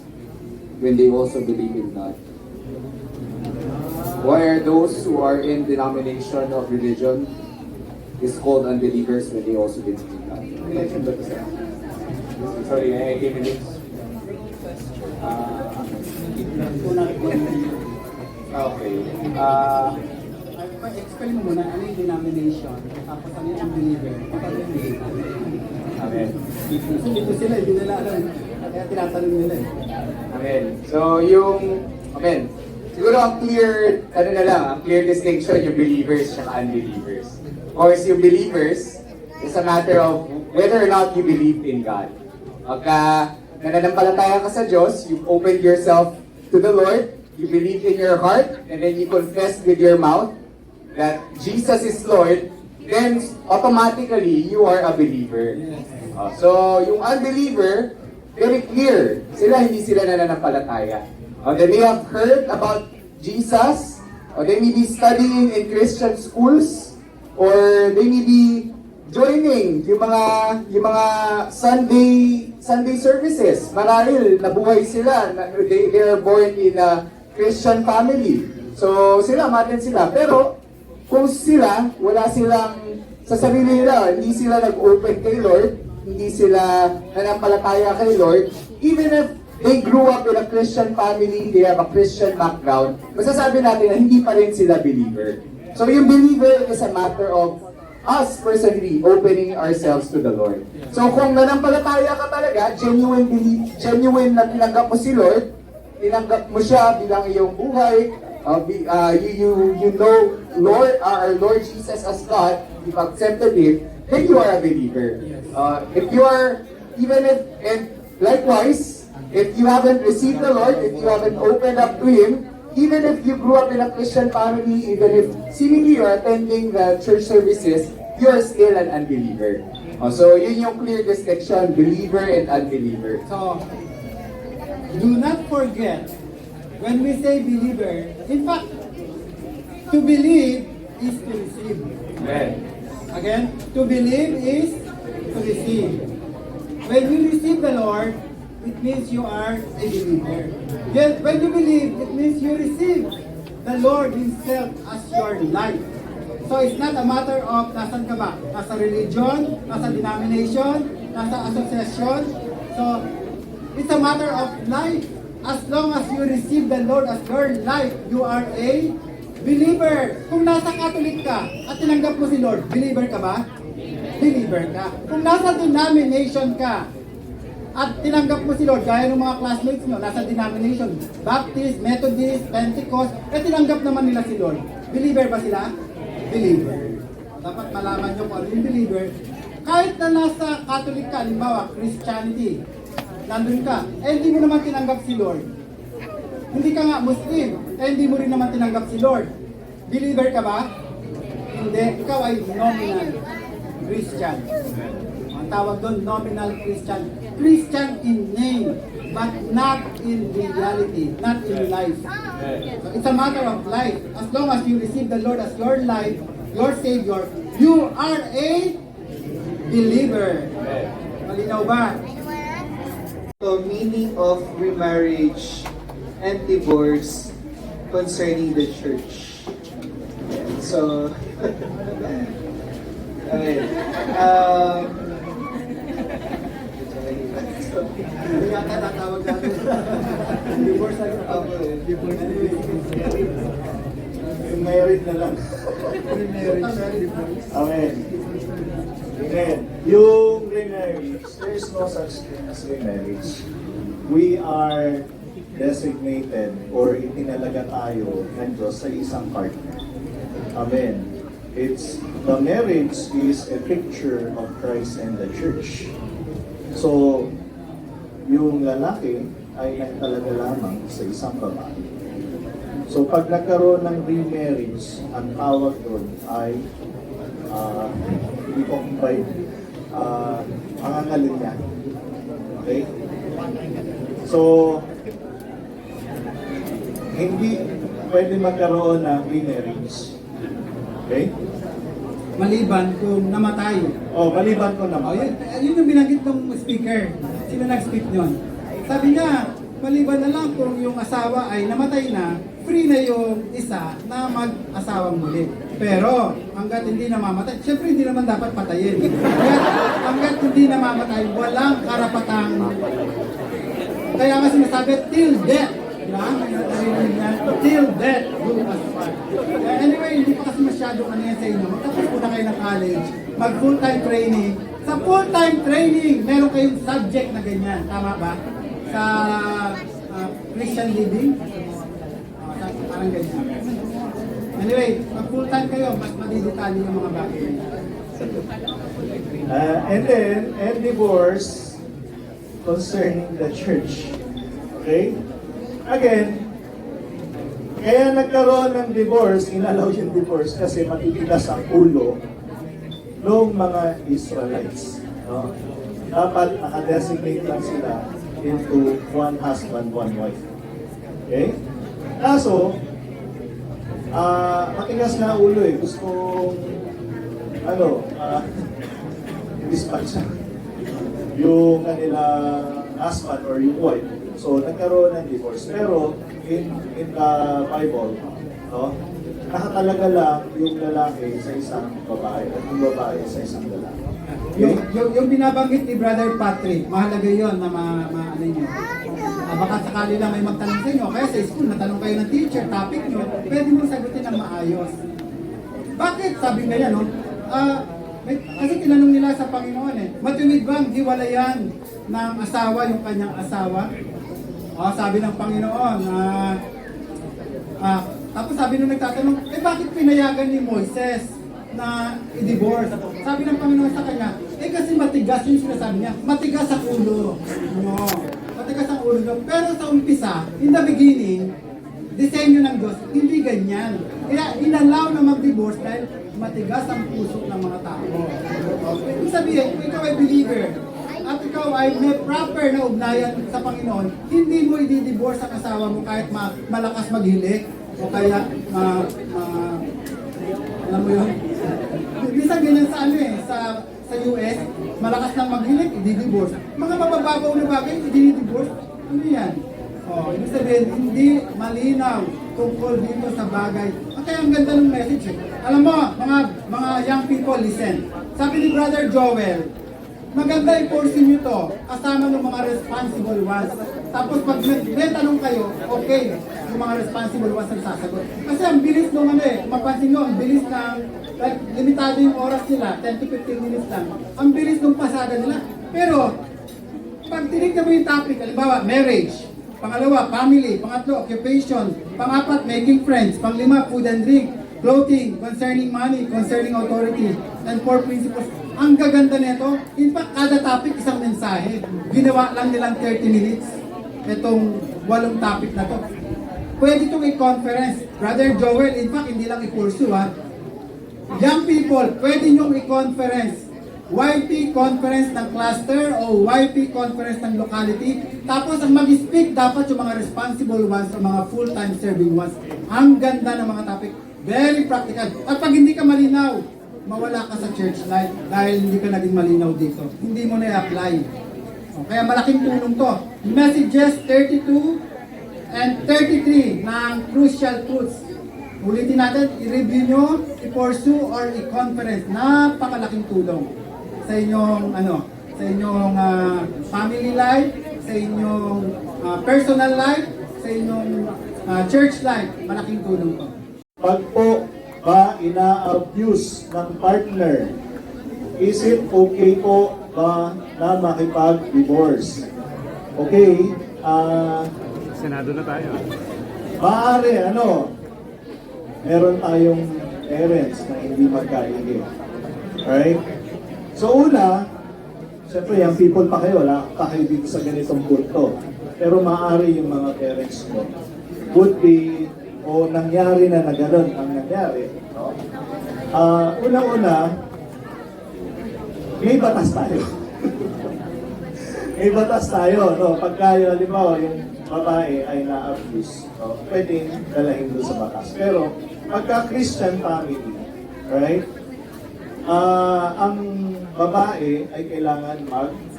when they also believe in God? Why are those who are in denomination of religion is called unbelievers when they also believe in God? Sorry, I came in this. Okay. Explain mo muna ano yung denomination, tapos ano yung unbeliever, kapag yung believer. Amen. Dito sila, hindi nila alam. Kaya tinatanong nila eh. Amen. So amen. Siguro ang clear, ang clear distinction yung believers at unbelievers. Of course, yung believers is a matter of whether or not you believe in God. Pagka nananampalataya ka sa Diyos, you opened yourself to the Lord, you believe in your heart, and then you confess with your mouth that Jesus is Lord, then automatically you are a believer. So yung unbeliever, very clear, hindi sila nananampalataya. They may have heard about Jesus, or they may be studying in Christian schools, or they may be joining yung mga Sunday services. Marahil nabuhay sila, they are born in a Christian family. So matin sila, pero kung sila, wala silang sa sarili nila, hindi sila nag-open kay Lord, hindi sila nanampalataya kay Lord, even if they grew up in a Christian family, they have a Christian background, masasabi natin na hindi pa rin sila believer. So yung believer is a matter of us personally opening ourselves to the Lord. So kung nanampalataya ka talaga, genuine na tinanggap mo si Lord, tinanggap mo siya bilang iyong buhay, you know Lord, our Lord Jesus as God, you've accepted Him, then you are a believer. If you are, and likewise, if you haven't received the Lord, if you haven't opened up to Him, even if you grew up in a Christian family, even if seemingly you're attending the church services, you're still an unbeliever. So yun yung clear distinction, believer and unbeliever. So, do not forget, when we say believer, in fact, to believe is to receive. Amen. Again, to believe is to receive. When you receive the Lord, it means you are a believer. Yet, when you believe, it means you receive the Lord Himself as your life. So it's not a matter of nasan ka ba? Nasa religion, nasa denomination, nasa association. So, it's a matter of life. As long as you receive the Lord as your life, you are a believer. Kung nasa Catholic ka at tinanggap mo si Lord, believer ka ba? Believer ka. Kung nasa denomination ka at tinanggap mo si Lord, gaya ng mga classmates mo, nasa denomination, Baptist, Methodist, Pentecost, tinanggap naman nila si Lord. Believer ba sila? Believer. Dapat malaman nyo kung ano yung believer. Kahit na nasa Catholic ka, halimbawa, Christianity, nandun ka, hindi mo naman tinanggap si Lord. Hindi ka nga Muslim, hindi mo rin naman tinanggap si Lord. Believer ka ba? Hindi. Ikaw ay nominal Christian. Ang tawag doon, nominal Christian. Christian in name, but not in reality, not in life. So it's a matter of life. As long as you receive the Lord as your life, your Savior, you are a believer. Malinaw ba? So, meaning of remarriage and divorce concerning the church. So, okay. Hindi yata tatawag natin. Divorce agad. Divorce. Married na lang. Amen. Amen. Yung remarriage, there is no such thing as remarriage. We are designated or itinalaga tayo ng Diyos sa isang partner. Amen. The marriage is a picture of Christ and the church. So, yung lalaki ay nagtalaga lamang sa isang babae. So, pag nagkaroon ng remarriage, ang tawag doon ay hindi ko kumpay, pangangalin niya. Okay? So, hindi pwede magkaroon ng remarriage. Okay? Maliban kung namatay. Maliban kung namatay. Yun yung binanggit ng speaker. Sino nag-speak nyon? Sabi niya, maliban na lang kung yung asawa ay namatay na, free na yung isa na mag-asawang muli. Pero, hanggat hindi namamatay, syempre hindi naman dapat patayin. Hanggat hindi namamatay, walang karapatang. Kaya nga sinasabi, till death. Till death do us part. Anyway, hindi pa kasi masyadong ano yan sa inyo. Tapos po na kayo ng college, mag full-time training. Sa full-time training, meron kayong subject na ganyan. Tama ba? Sa Christian living. Parang ganyan. Anyway, mag full-time kayo, mas madidetalye yung mga bagay. And divorce concerning the church. Okay? Again, kaya nagkaroon ng divorce, inalaw yung divorce kasi matitigas ang ulo ng mga Israelites. No? Dapat nakadesignate lang sila into one husband, one wife. Okay? Kaso, matigas na ulo eh. Gusto dispatch yung kanilang husband or yung wife. So, nagkaroon ng divorce. Pero, in the Bible, no, nakatalaga lang yung lalaki sa isang babae at yung babae sa isang lalaki. Yung binabanggit ni Brother Patrick, mahalaga yun na ano nyo. Baka sakali lang may magtanong sa inyo, kaya sa school, natanong kayo ng teacher, topic nyo, pwede mo sagutin ng maayos. Bakit? Sabi nga yan, no? Kasi tinanong nila sa Panginoon matuwid bang hiwalayan ng asawa yung kanyang asawa? Sabi ng Panginoon, tapos sabi nung nagtatanong, bakit pinayagan ni Moises na i-divorce? Sabi ng Panginoon sa kanya, kasi matigas yung sinasabi niya, matigas ang ulo. No, matigas ang ulo nyo. Pero sa umpisa, in the beginning, disenyo ng Diyos, hindi ganyan. Kaya inalaw na mag-divorce dahil matigas ang puso ng mga tao. Okay. Ibig sabihin, kung ikaw ay believer, at ikaw ay may proper na ugnayan sa Panginoon, hindi mo i-divorce ang asawa mo kahit malakas maghilik o kaya alam mo yun? Minsan ganyan sa sa US, malakas nang maghilik, i-divorce. Mga mabababaw na bagay, i-divorce. Ano yan? Ibig sabihin, hindi malinaw tungkol dito sa bagay. Kaya ang ganda ng message. Alam mo, mga young people, listen. Sabi ni Brother Joel, maganda i-force nyo to kasama ng mga responsible ones. Tapos pag may tanong kayo, okay, yung mga responsible ones ang sasagot. Kasi ang bilis nung mapansin nyo, ang bilis ng, like, limitado yung oras nila, 10 to 15 minutes lang. Ang bilis nung pasada nila. Pero, pag tinignan mo yung topic, halimbawa, marriage, pangalawa, family, pangatlo, occupation, pangapat, making friends, panglima, food and drink, clothing, concerning money, concerning authority, and 4 principles. Ang gaganda nito, in fact, kada topic isang mensahe. Ginawa lang nilang 30 minutes itong 8 topic na to. Pwede itong i-conference. Brother Joel, in fact, hindi lang i-pursue ha. Young people, pwede nyong i-conference. YP conference ng cluster o YP conference ng locality. Tapos ang mag-speak dapat yung mga responsible ones o mga full-time serving ones. Ang ganda ng mga topic. Very practical. At pag hindi ka malinaw, mawala ka sa church life dahil hindi ka naging malinaw dito. Hindi mo na i-apply. Kaya malaking tulong to. Messages 32 and 33 ng crucial truths. Ulitin natin, i-review nyo, i-pursue or i-conference. Napakalaking tulong sa inyong sa inyong family life, sa inyong personal life, sa inyong church life. Malaking tulong to. Pag po ba ina-abuse ng partner, is it okay po ba na makipag-divorce? Okay, Senado na tayo. maaari, meron tayong parents na hindi magkaigit. Alright? So una, syempre yung people pa kayo, wala pa kayo dito sa ganitong punto. Pero maaari yung mga parents mo would be, o nangyari na gano'n ang nangyari. No? Una-una, may batas tayo. May batas tayo. No? Pagka yun, halimbawa, yung babae ay na-abuse, no? Pwedeng dalahin doon sa batas. Pero, pagka Christian family, right? Ang babae ay kailangan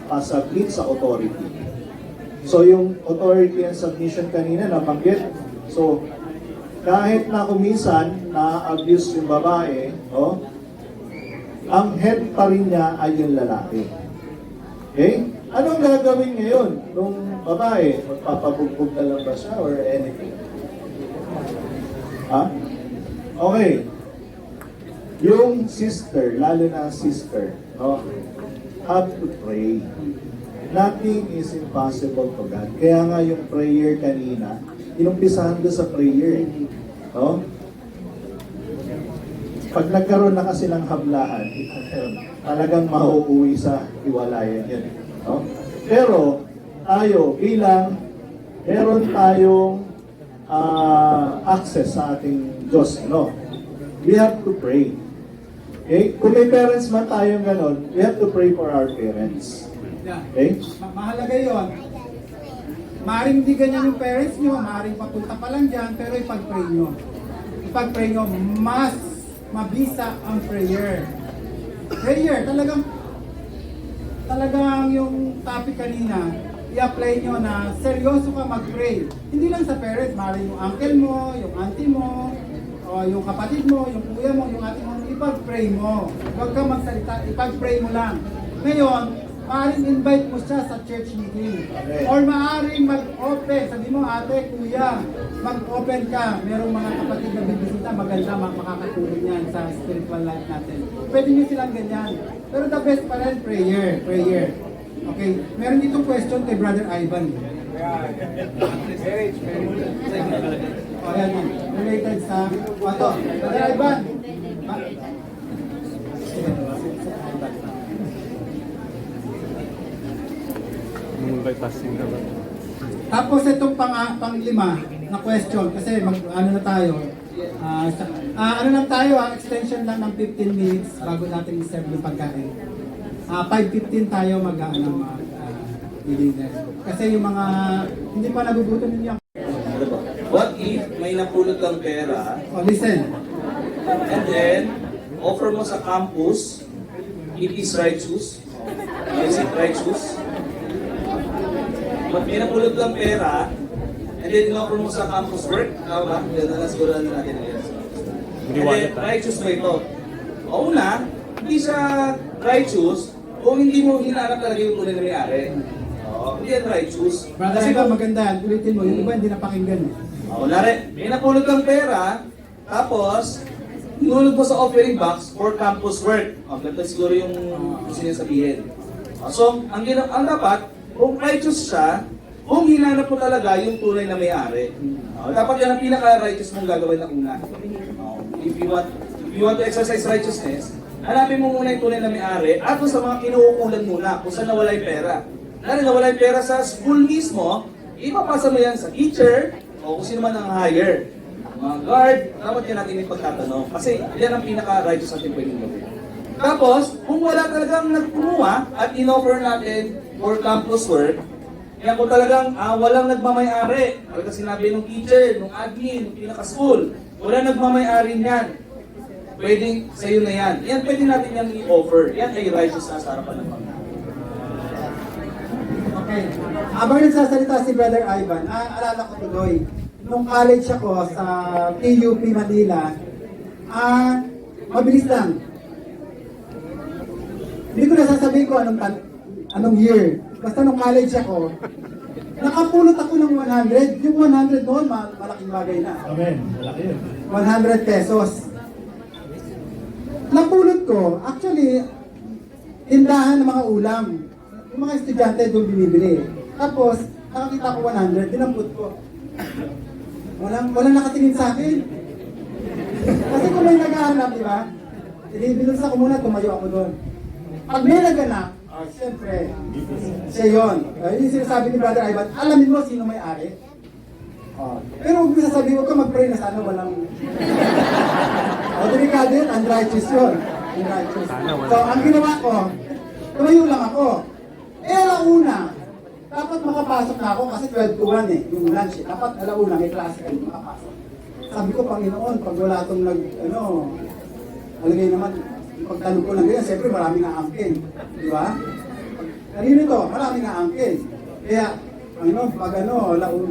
mag-submit sa authority. So, yung authority and submission kanina nabanggit. So, kahit na kuminsan na-abuse yung babae, no? Ang head pa rin niya ay yung lalaki. Okay? Anong gagawin ngayon nung babae? Magpapabugbog na lang ba siya or anything? Ha? Okay. Yung sister, lalo na sister, no? Have to pray. Nothing is impossible to God. Kaya nga yung prayer kanina, inumpisahan doon sa prayer. No? Pag nagkaroon na kasi ng hablahan, talagang mauuwi sa hiwalayan yan. No? Pero tayo bilang meron tayong access sa ating Diyos, no? We have to pray. Okay? Kung may parents man tayong ganon, we have to pray for our parents. Okay? Mahalaga yun. Maring di ganyan yung parents nyo, maring papunta pa lang dyan, pero ipag-pray nyo. Ipag-pray nyo, mas mabisa ang prayer. Prayer, talagang yung topic kanina, i-apply nyo na seryoso ka mag-pray. Hindi lang sa parents, maring yung uncle mo, yung auntie mo, o yung kapatid mo, yung kuya mo, yung ate mo, ipag-pray mo. Huwag ka magsalita, ipag-pray mo lang. Ngayon, maaaring invite mo siya sa church meeting. Or maaaring mag-open. Sabi mo, ate, kuya, mag-open ka. Merong mga kapatid na bibisita, maganda, makakatulong yan sa spiritual life natin. Pwede nyo silang ganyan. Pero the best pa rin, prayer. Okay, meron ditong question kay Brother Ivan. O, yan. Related sa, Brother Ivan. Multitasking ka ba? Tapos itong pang-lima na question, kasi ano na tayo, ano lang tayo, extension lang ng 15 minutes bago natin i-serve yung pagkain. 5:15 tayo mag-dinner. Kasi yung mga hindi pa nagugutom ninyo. What if may napulot kang pera Oh, listen. and then offer mo sa campus, it is righteous? Is it righteous? May napulot kang pera and then in-offer mo sa campus work, tama ba? Ganda na siguro natin yan. And then, righteous ba ito? O una, hindi siya righteous kung hindi mo hinahanap talaga yung tunay na may-ari. Hindi yan righteous. Brother, Kasi kung maganda yan. Ulitin mo. Yung iba hindi napakinggan. Kunwari, may napulot kang pera, tapos, inulog mo sa offering box for campus work. Ganito siguro yung gusto niya sabihin. So, ang dapat, kung righteous siya, kung hinanap mo talaga yung tunay na may-ari. Dapat yan ang pinaka-righteous mong gagawin na una. If you want to exercise righteousness, hanapin mo muna yung tunay na may-ari at sa mga kinuukulan muna kung saan nawala yung pera. Dahil nawala yung pera sa school mismo, ipapasa mo yan sa teacher o kung sino man ang hire. Mga guard, dapat yan natin yung pagtatanong. Kasi yan ang pinaka-righteous natin pwedeng gawin. Tapos, kung wala talagang nagkumuha at in-offer natin for campus work, kaya kung talagang walang nagmamay-ari, talagang sinabi ng teacher, ng admin, ng pinaka-school, wala nagmamay-ari niyan, pwedeng sa'yo na yan. Yan, pwede natin yan i-offer. Yan ay righteous na sa harapan ng Panginoon. Okay. Habang nagsasalita si Brother Ivan, alala ko tuloy, nung college ako sa PUP Manila, mabilis lang. Hindi ko nasasabihin ko anong year. Basta nung college ako, nakapulot ako ng 100. Yung 100 noon, malaking bagay na. Amen. Malaki yun. 100 pesos. Napulot ko, actually, tindahan ng mga ulam. Yung mga estudyante doon binibili. Tapos, nakakita ko 100, dinamput ko. Walang nakatingin sa akin. Kasi kung may naghahanap, di ba? Binulsa ko muna, tumayo ako doon. Pag may naganap, siyempre, siya yun. Yung sinasabi ni Brother Ivan, alamin mo sino may-ari. Pero huwag mo sasabihin, huwag ka mag-pray na sana walang... delikado yun, unrighteous yun. Unrighteous. So, ang ginawa ko, tumayo lang ako. Alauna, dapat makapasok na ako kasi 12 to 1 yung lunch Dapat alauna, may klase kayo makapasok. Sabi ko, Panginoon, pag wala itong alagay naman, pagtanong ko lang ganyan, siyempre maraming aangkin. Di ba? Kanino ito? Maraming aangkin. Kaya,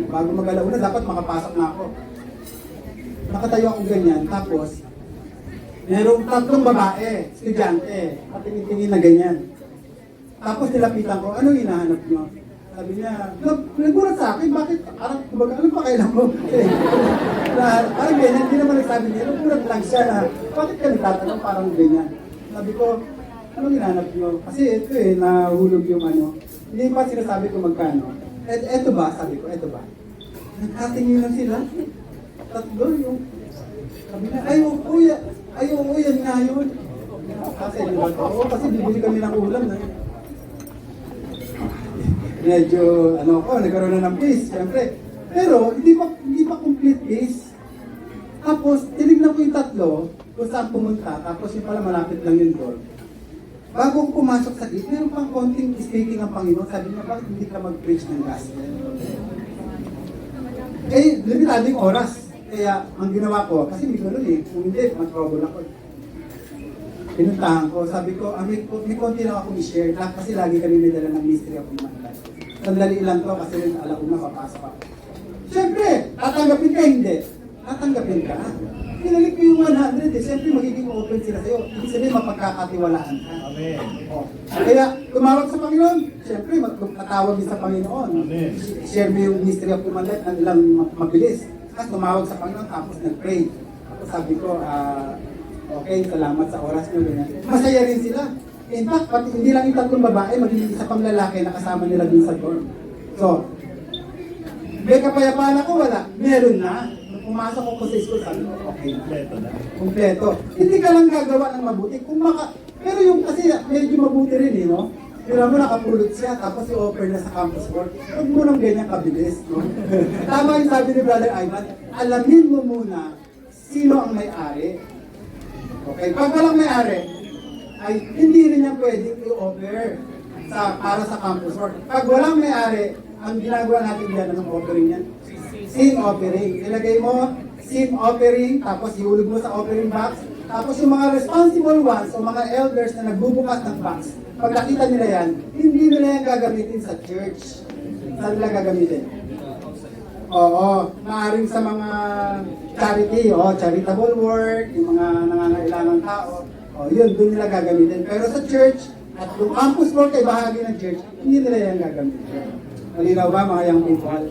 bago mag-alauna, dapat makapasok na ako. Nakatayo ako ganyan, tapos, merong 3 babae, estudyante, at tingin-tingin na ganyan. Tapos nilapitan ko, ano hinahanap nyo? Sabi niya, nagulat sa akin, bakit? Ano pa kailan mo? Parang ganyan, hindi naman nagsabi niya, nagulat lang siya na, bakit ka nagtatanong parang ganyan? Sabi ko, ano hinahanap nyo? Kasi ito nahulog yung hindi pa sinasabi ko magkano. Eto ba? Sabi ko, eto ba? Nagkatingin lang sila. 3 yung, sabi niya, oo, yan nga yun. Kasi, kasi bibili kami ng ulam na yun. Medyo, nagkaroon na ng peace, siyempre. Pero, hindi pa complete peace. Tapos, tinignan ko yung 3, kung saan pumunta, tapos yung pala malapit lang yung door. Bago ko pumasok sa gate, meron pang konting speaking ang Panginoon, sabi niya, bakit hindi ka mag-preach ng gospel? Limitado yung oras. Kaya, ang ginawa ko, kasi may gano'n kung hindi, mag-trouble ako. Pinuntahan ko, sabi ko, may konti lang akong i-share, kasi lagi kami may dala ng mystery ako naman. Sandali lang to, kasi rin alauna papasok ako. Siyempre, tatanggapin ka, hindi. Tatanggapin ka. Pinalik ko yung 100, siyempre magiging open sila sa'yo. Ibig sabihin, mapagkakatiwalaan ka. Amen. Kaya, tumawag sa Panginoon, siyempre, natawag din sa Panginoon. Amen. Share mo yung mystery of human life, lang mabilis. Tapos tumawag sa Panginoon, tapos nag-pray. Tapos sabi ko, okay, salamat sa oras nyo. Masaya rin sila. In fact, pati hindi lang yung 3 babae, magiging isa pang lalaki na kasama nila dun sa dorm. So, may kapayapaan ako, wala. Meron na. Nung pumasok ako sa school, sabi ko, okay na. Kompleto. Hindi ka lang gagawa ng mabuti. Pero yung kasi medyo mabuti rin, no? Tira mo nakapulot siya, tapos i-offer na sa campus board. Huwag mo nang ganyan kabilis, no? Tama yung sabi ni Brother Ivan, alamin mo muna sino ang may-ari. Okay, pag walang may-ari, ay hindi rin niya pwedeng i-offer para sa campus board. Pag walang may-ari, ang ginagawa natin dyan, anong offering yan? Sin offering. Ilagay mo, sin offering, tapos ihulog mo sa offering box. Tapos yung mga responsible ones o mga elders na nagbubukas ng box, pag nakita nila yan, hindi nila yan gagamitin sa church. Saan nila gagamitin? Oo, maaaring sa mga charity, charitable work, yung mga nangangailangan tao, yun, doon nila gagamitin. Pero sa church, at yung campus work ay bahagi ng church, hindi nila yan gagamitin. Malinaw ba mga young people?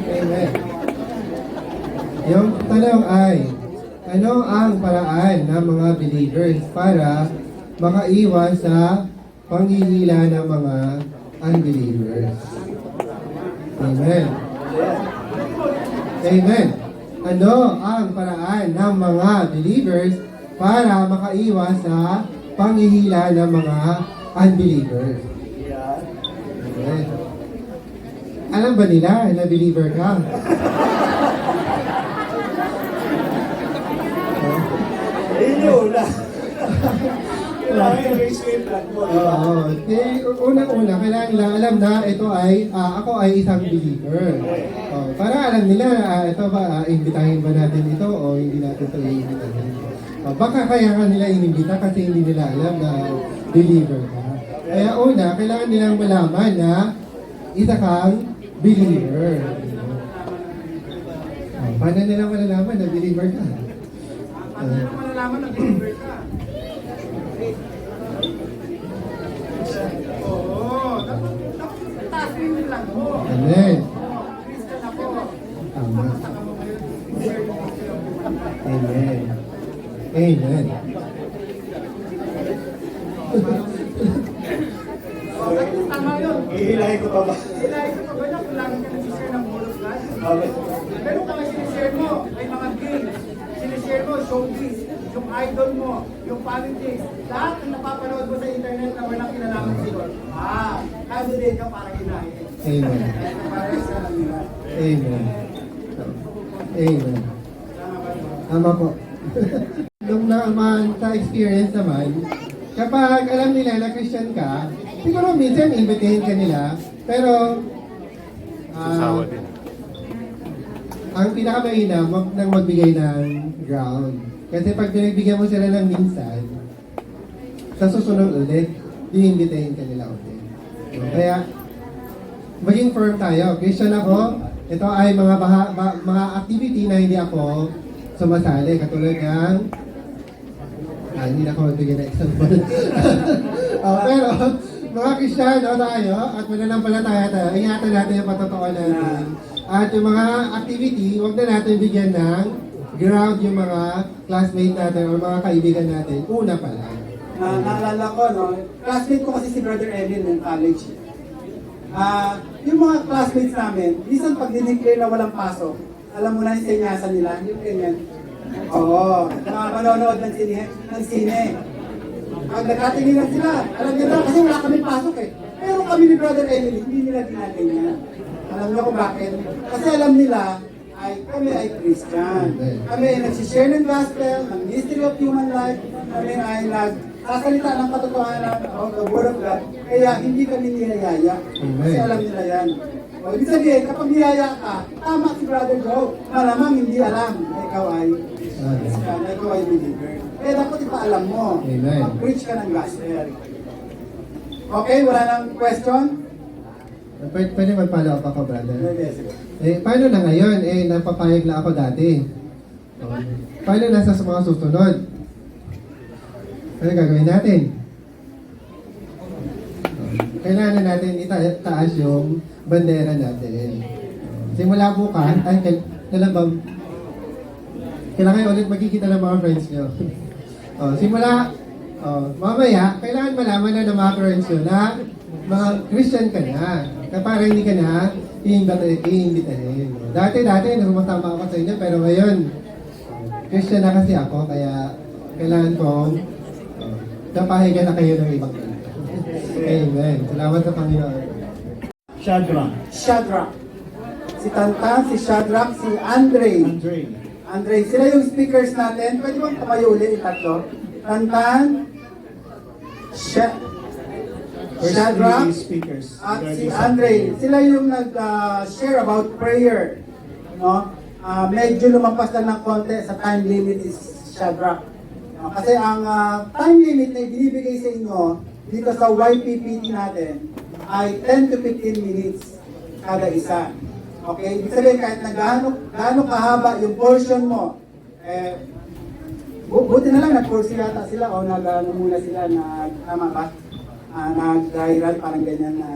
Amen. Yung tanong ay, ano ang paraan ng mga believers para makaiwas sa panghihila ng mga unbelievers? Amen. Amen. Ano ang paraan ng mga believers para makaiwas sa panghihila ng mga unbelievers? Amen. Alam ba nila na believer ka? Wala. Kailangan i-explain lang mo. Oo. Unang-una, kailangan nila alam na ito ay, ako ay isang believer. Para alam nila, ito ba, imbitahin ba natin ito o hindi natin ito iimbitahin? Baka kaya ka nila inimbita kasi hindi nila alam na believer ka. Kaya una, kailangan nilang malaman na isa kang believer. Paano nila malalaman na believer ka? Paano nila malalaman na believer ka? Amen. Tama. Amen. Amen. Tama yun. Ihilahin ko pa ba? Hilahin ko pa ba na kung lagi ka nagsishare ng word of God? Pero kung sinishare mo, may mga games, sinishare mo, showbiz, yung idol mo, yung politics, lahat ng napapanood mo sa internet na walang kinalaman sa Lord. Candidate ka para hilahin. Amen. Para sa kanila. Amen. Amen. Tama po. Nung naman sa experience naman, kapag alam nila na Christian ka, siguro minsan invitahin ka nila, pero ang pinakamainam, wag nang magbigay ng ground. Kasi pag pinagbigyan mo sila ng minsan, sa susunod ulit, i-invitahin ka nila ulit. Kaya, maging firm tayo. Christian ako, ito ay mga activity na hindi ako sumasali. Katulad ng, hindi na ako magbigay ng example. Pero, mga Kristiyano tayo, at mananampalataya tayo, ingatan natin yung patotoo natin. At yung mga activity, huwag na natin bigyan ng ground yung mga classmate natin o mga kaibigan natin. Una pa lang. Naalala ko, no? Classmate ko kasi si Brother Evan ng college. Yung mga classmates namin, minsan pag dineclare na walang pasok, alam mo na yung senyasan nila, yung ganyan. Oo, manonood ng sine. Pag nagkatinginan sila, alam nila kasi wala kami pasok eh. Pero kami ni Brother Emily, hindi nila ginaganyan. Alam niyo kung bakit? Kasi alam nila, kami ay Christian. Kami ay nagsishare ng gospel, ng mystery of human life, kami ay nagsasalita ng katotohanan of the Word of God, kaya hindi kami niyayaya. Kasi alam nila yan. O, ibig sabihin, kapag niyaya ka, tama si Brother Joe, malamang hindi alam na ikaw ay Christian, na ikaw ay believer. Kaya dapat ipaalam mo, mag-preach ka ng gospel. Okay, wala nang question? Pwede mag-follow up ako, brother. Paano na ngayon? Napapayag na ako dati. Paano nasa sa mga susunod? Ano gagawin natin? Kailangan natin itaas yung bandera natin. Simula bukas, kailangan ulit magkikita ng mga friends nyo. Mamaya, kailangan malaman na ng mga friends nyo na mga Christian ka na. Para hindi ka na iimbitahin. Dati, namatama ako sa inyo, pero ngayon, Christian na kasi ako, kaya kailangan kong Kapahigan na kayo ng ibang Amen. Salamat sa Panginoon. Shadrach. Shadrach. Si Tantan, si Shadrach, si Andre. Andre. Sila yung speakers natin. Pwede bang tumayo ulit yung tatlo? Tantan, Shadrach, at si Andre. Sila yung nag-share about prayer. No? Medyo lumampas lang ng konti sa time limit is Shadrach. Kasi ang time limit na ibinibigay sa inyo dito sa YPPT natin ay 10 to 15 minutes kada isa. Okay? Ibig sabihin kahit na gaano kahaba yung portion mo, buti na lang nag-course yata sila o muna sila na tama ba? Nag-viral parang ganyan na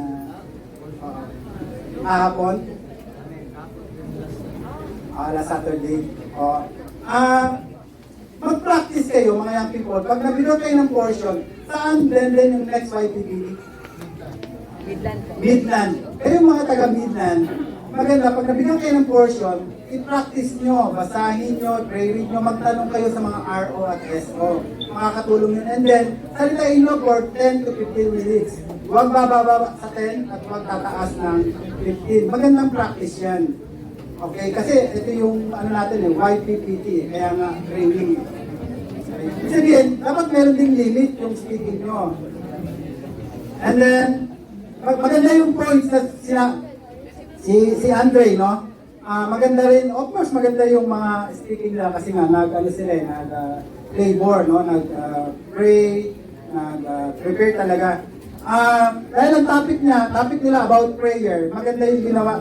kahapon. Last Saturday. Mag-practice kayo mga young people. Pag nabinod kayo ng portion, saan blend yung next YPPT? Midland. Kayo mga taga-Midland, maganda, pag nabigyan kayo ng portion, i-practice nyo, basahin nyo, pray-read nyo, magtanong kayo sa mga RO at SO. Makakatulong yun. And then, salitain nyo for 10 to 15 minutes. Huwag bababa sa 10 at huwag tataas ng 15. Magandang practice yan. Okay, kasi ito yung natin YPPT, kaya nga training. Ibig sabihin, dapat meron ding limit yung speaking nyo. And then, maganda yung points na si Andre, no? Maganda rin, of course, maganda yung mga speaking nila kasi nga, nag-labor, no? Nag-pray, nag-prepare talaga. Dahil ang topic nila about prayer, maganda yung ginawa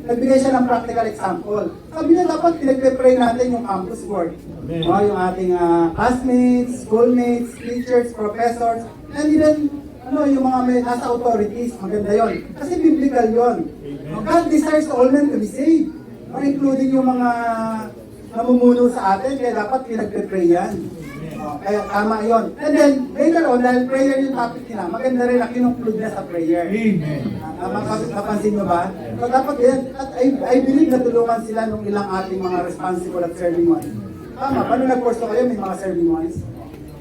nagbigay siya ng practical example. Sabi niya, dapat pinag-pray natin yung campus work. No? Yung ating classmates, schoolmates, teachers, professors, and even yung mga may nasa authorities, maganda yon. Kasi biblical yon. God desires all men to be saved. Including yung mga namumuno sa atin, kaya dapat pinag-pray yan. Kaya tama yon. And then, later on, dahil prayer yung topic nila, maganda rin na kinongclude na sa prayer. Amen. Napansin nyo ba? So dapat yan, at I believe na tulungan sila nung ilang ating mga responsible at serving ones. Tama, paano nag-course kayo, may mga serving ones?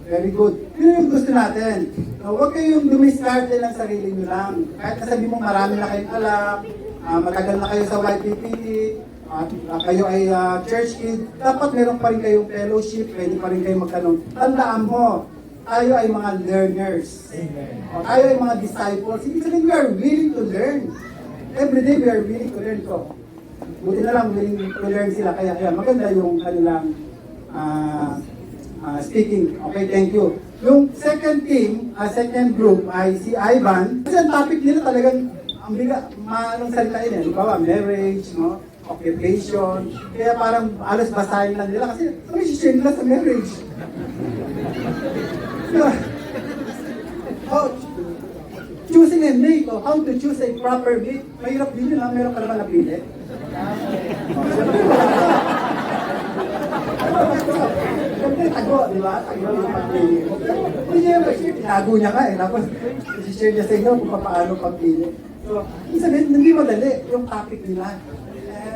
Very good. Yun yung gusto natin. Huwag kayong dumiskarte ng sarili nyo lang. Kahit nasabi mo marami na kayong alam, matagal na kayo sa YPPT, at kayo ay church kid, dapat meron pa rin kayong fellowship, pwede pa rin kayong magtanong. Tandaan mo, tayo ay mga learners. Tayo ay mga disciples. Ibig sabihin, we are willing to learn. Every day we are willing to learn. So, buti na lang willing to learn sila. Kaya maganda yung kanilang speaking. Okay, thank you. Yung second team, second group ay si Ivan. Kasi ang topic nila talagang ang biga, anong salitain eh. Diba, marriage, no? Occupation. Kaya parang alos basahin lang nila kasi ano share nila sa marriage. Choosing a mate, how to choose a proper mate. Mahirap din yun, meron ka naman napili. Tago, di ba? Tago yung pagpili. Hindi niya tago niya ka eh. Tapos, isi-share niya sa inyo kung paano pagpili. So, sabihin, hindi madali yung topic nila.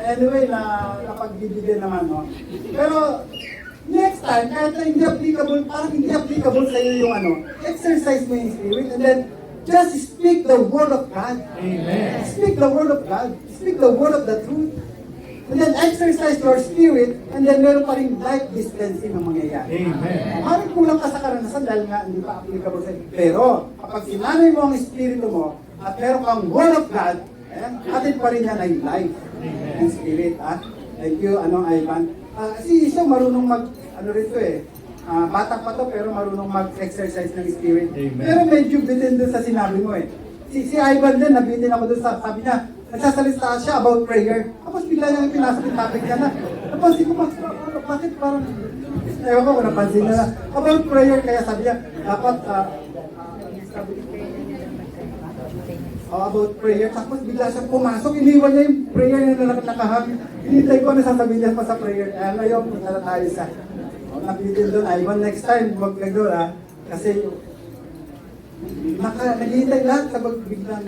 Anyway, napagbibigyan naman, no? Pero, next time, kahit na hindi applicable, parang hindi applicable sa iyo yung exercise mo yung spirit, and then, just speak the word of God. Amen. Speak the word of God. Speak the word of the truth. And then exercise your spirit, and then meron pa rin life dispensing ang mangyayari. Amen. Parang kulang ka sa karanasan dahil nga hindi pa applicable sa iyo. Pero, kapag sinanay mo ang espiritu mo, at meron kang word of God, atin pa rin yan ay life and spirit. Thank you, Ivan. Si Iso marunong rito eh. Bata pa to pero marunong mag-exercise ng spirit. Amen. Pero medyo bitin dun sa sinabi mo eh. Si Ivan din, nabitin ako dun sa sabi niya, nagsasalita siya about prayer. Tapos bigla niyang pinasok yung topic niya na. Napansin ko, bakit parang, ewan ko kung napansin niya na, about prayer, kaya sabi niya, dapat, about prayer, tapos bigla siyang pumasok, iniwan niya yung prayer na nakahag. Hinintay ko na sasabihin niya pa sa prayer. Ngayon, punta na tayo sa, nabitin doon, Ivan, next time, wag ka doon kasi naghihintay lahat sa biglang,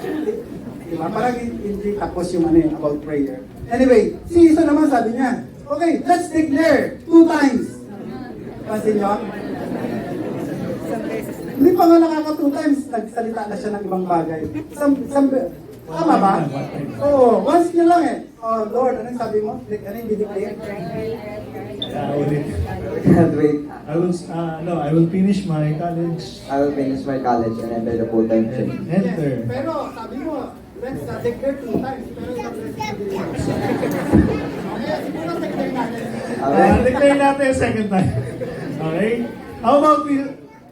diba? Parang hindi tapos yung about prayer. Anyway, si Iso naman sabi niya, okay, let's declare 2 times. Pansin niyo? Hindi pa nga nakaka 2 times, nagsalita na siya ng ibang bagay. Tama ba? Oo, once niya lang eh. Oh, Lord, anong sabi mo? Ano yung dineclare? Graduate. I will finish my college. I will finish my college and enter the full-time training. Enter. Pero sabi mo, let's declare 2 times. Pero Declare natin second time. Okay? How about we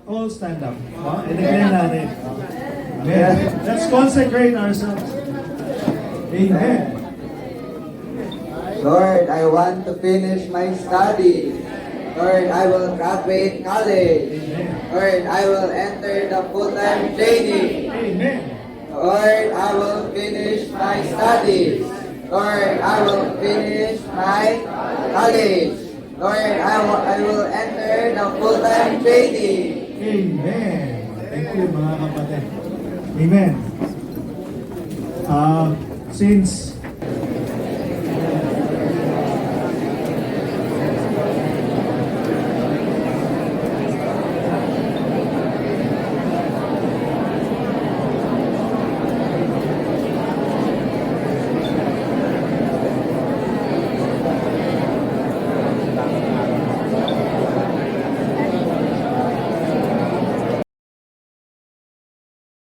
all stand up? I-declare natin. Okay. Let's consecrate ourselves. Amen. Lord, I want to finish my study. Lord, I will graduate college. Lord, I will enter the full-time training. Amen. Lord, I will finish my studies. Lord, I will finish my college. Lord, I will enter the full-time training. Amen. Thank you mga kapatid. Amen. Since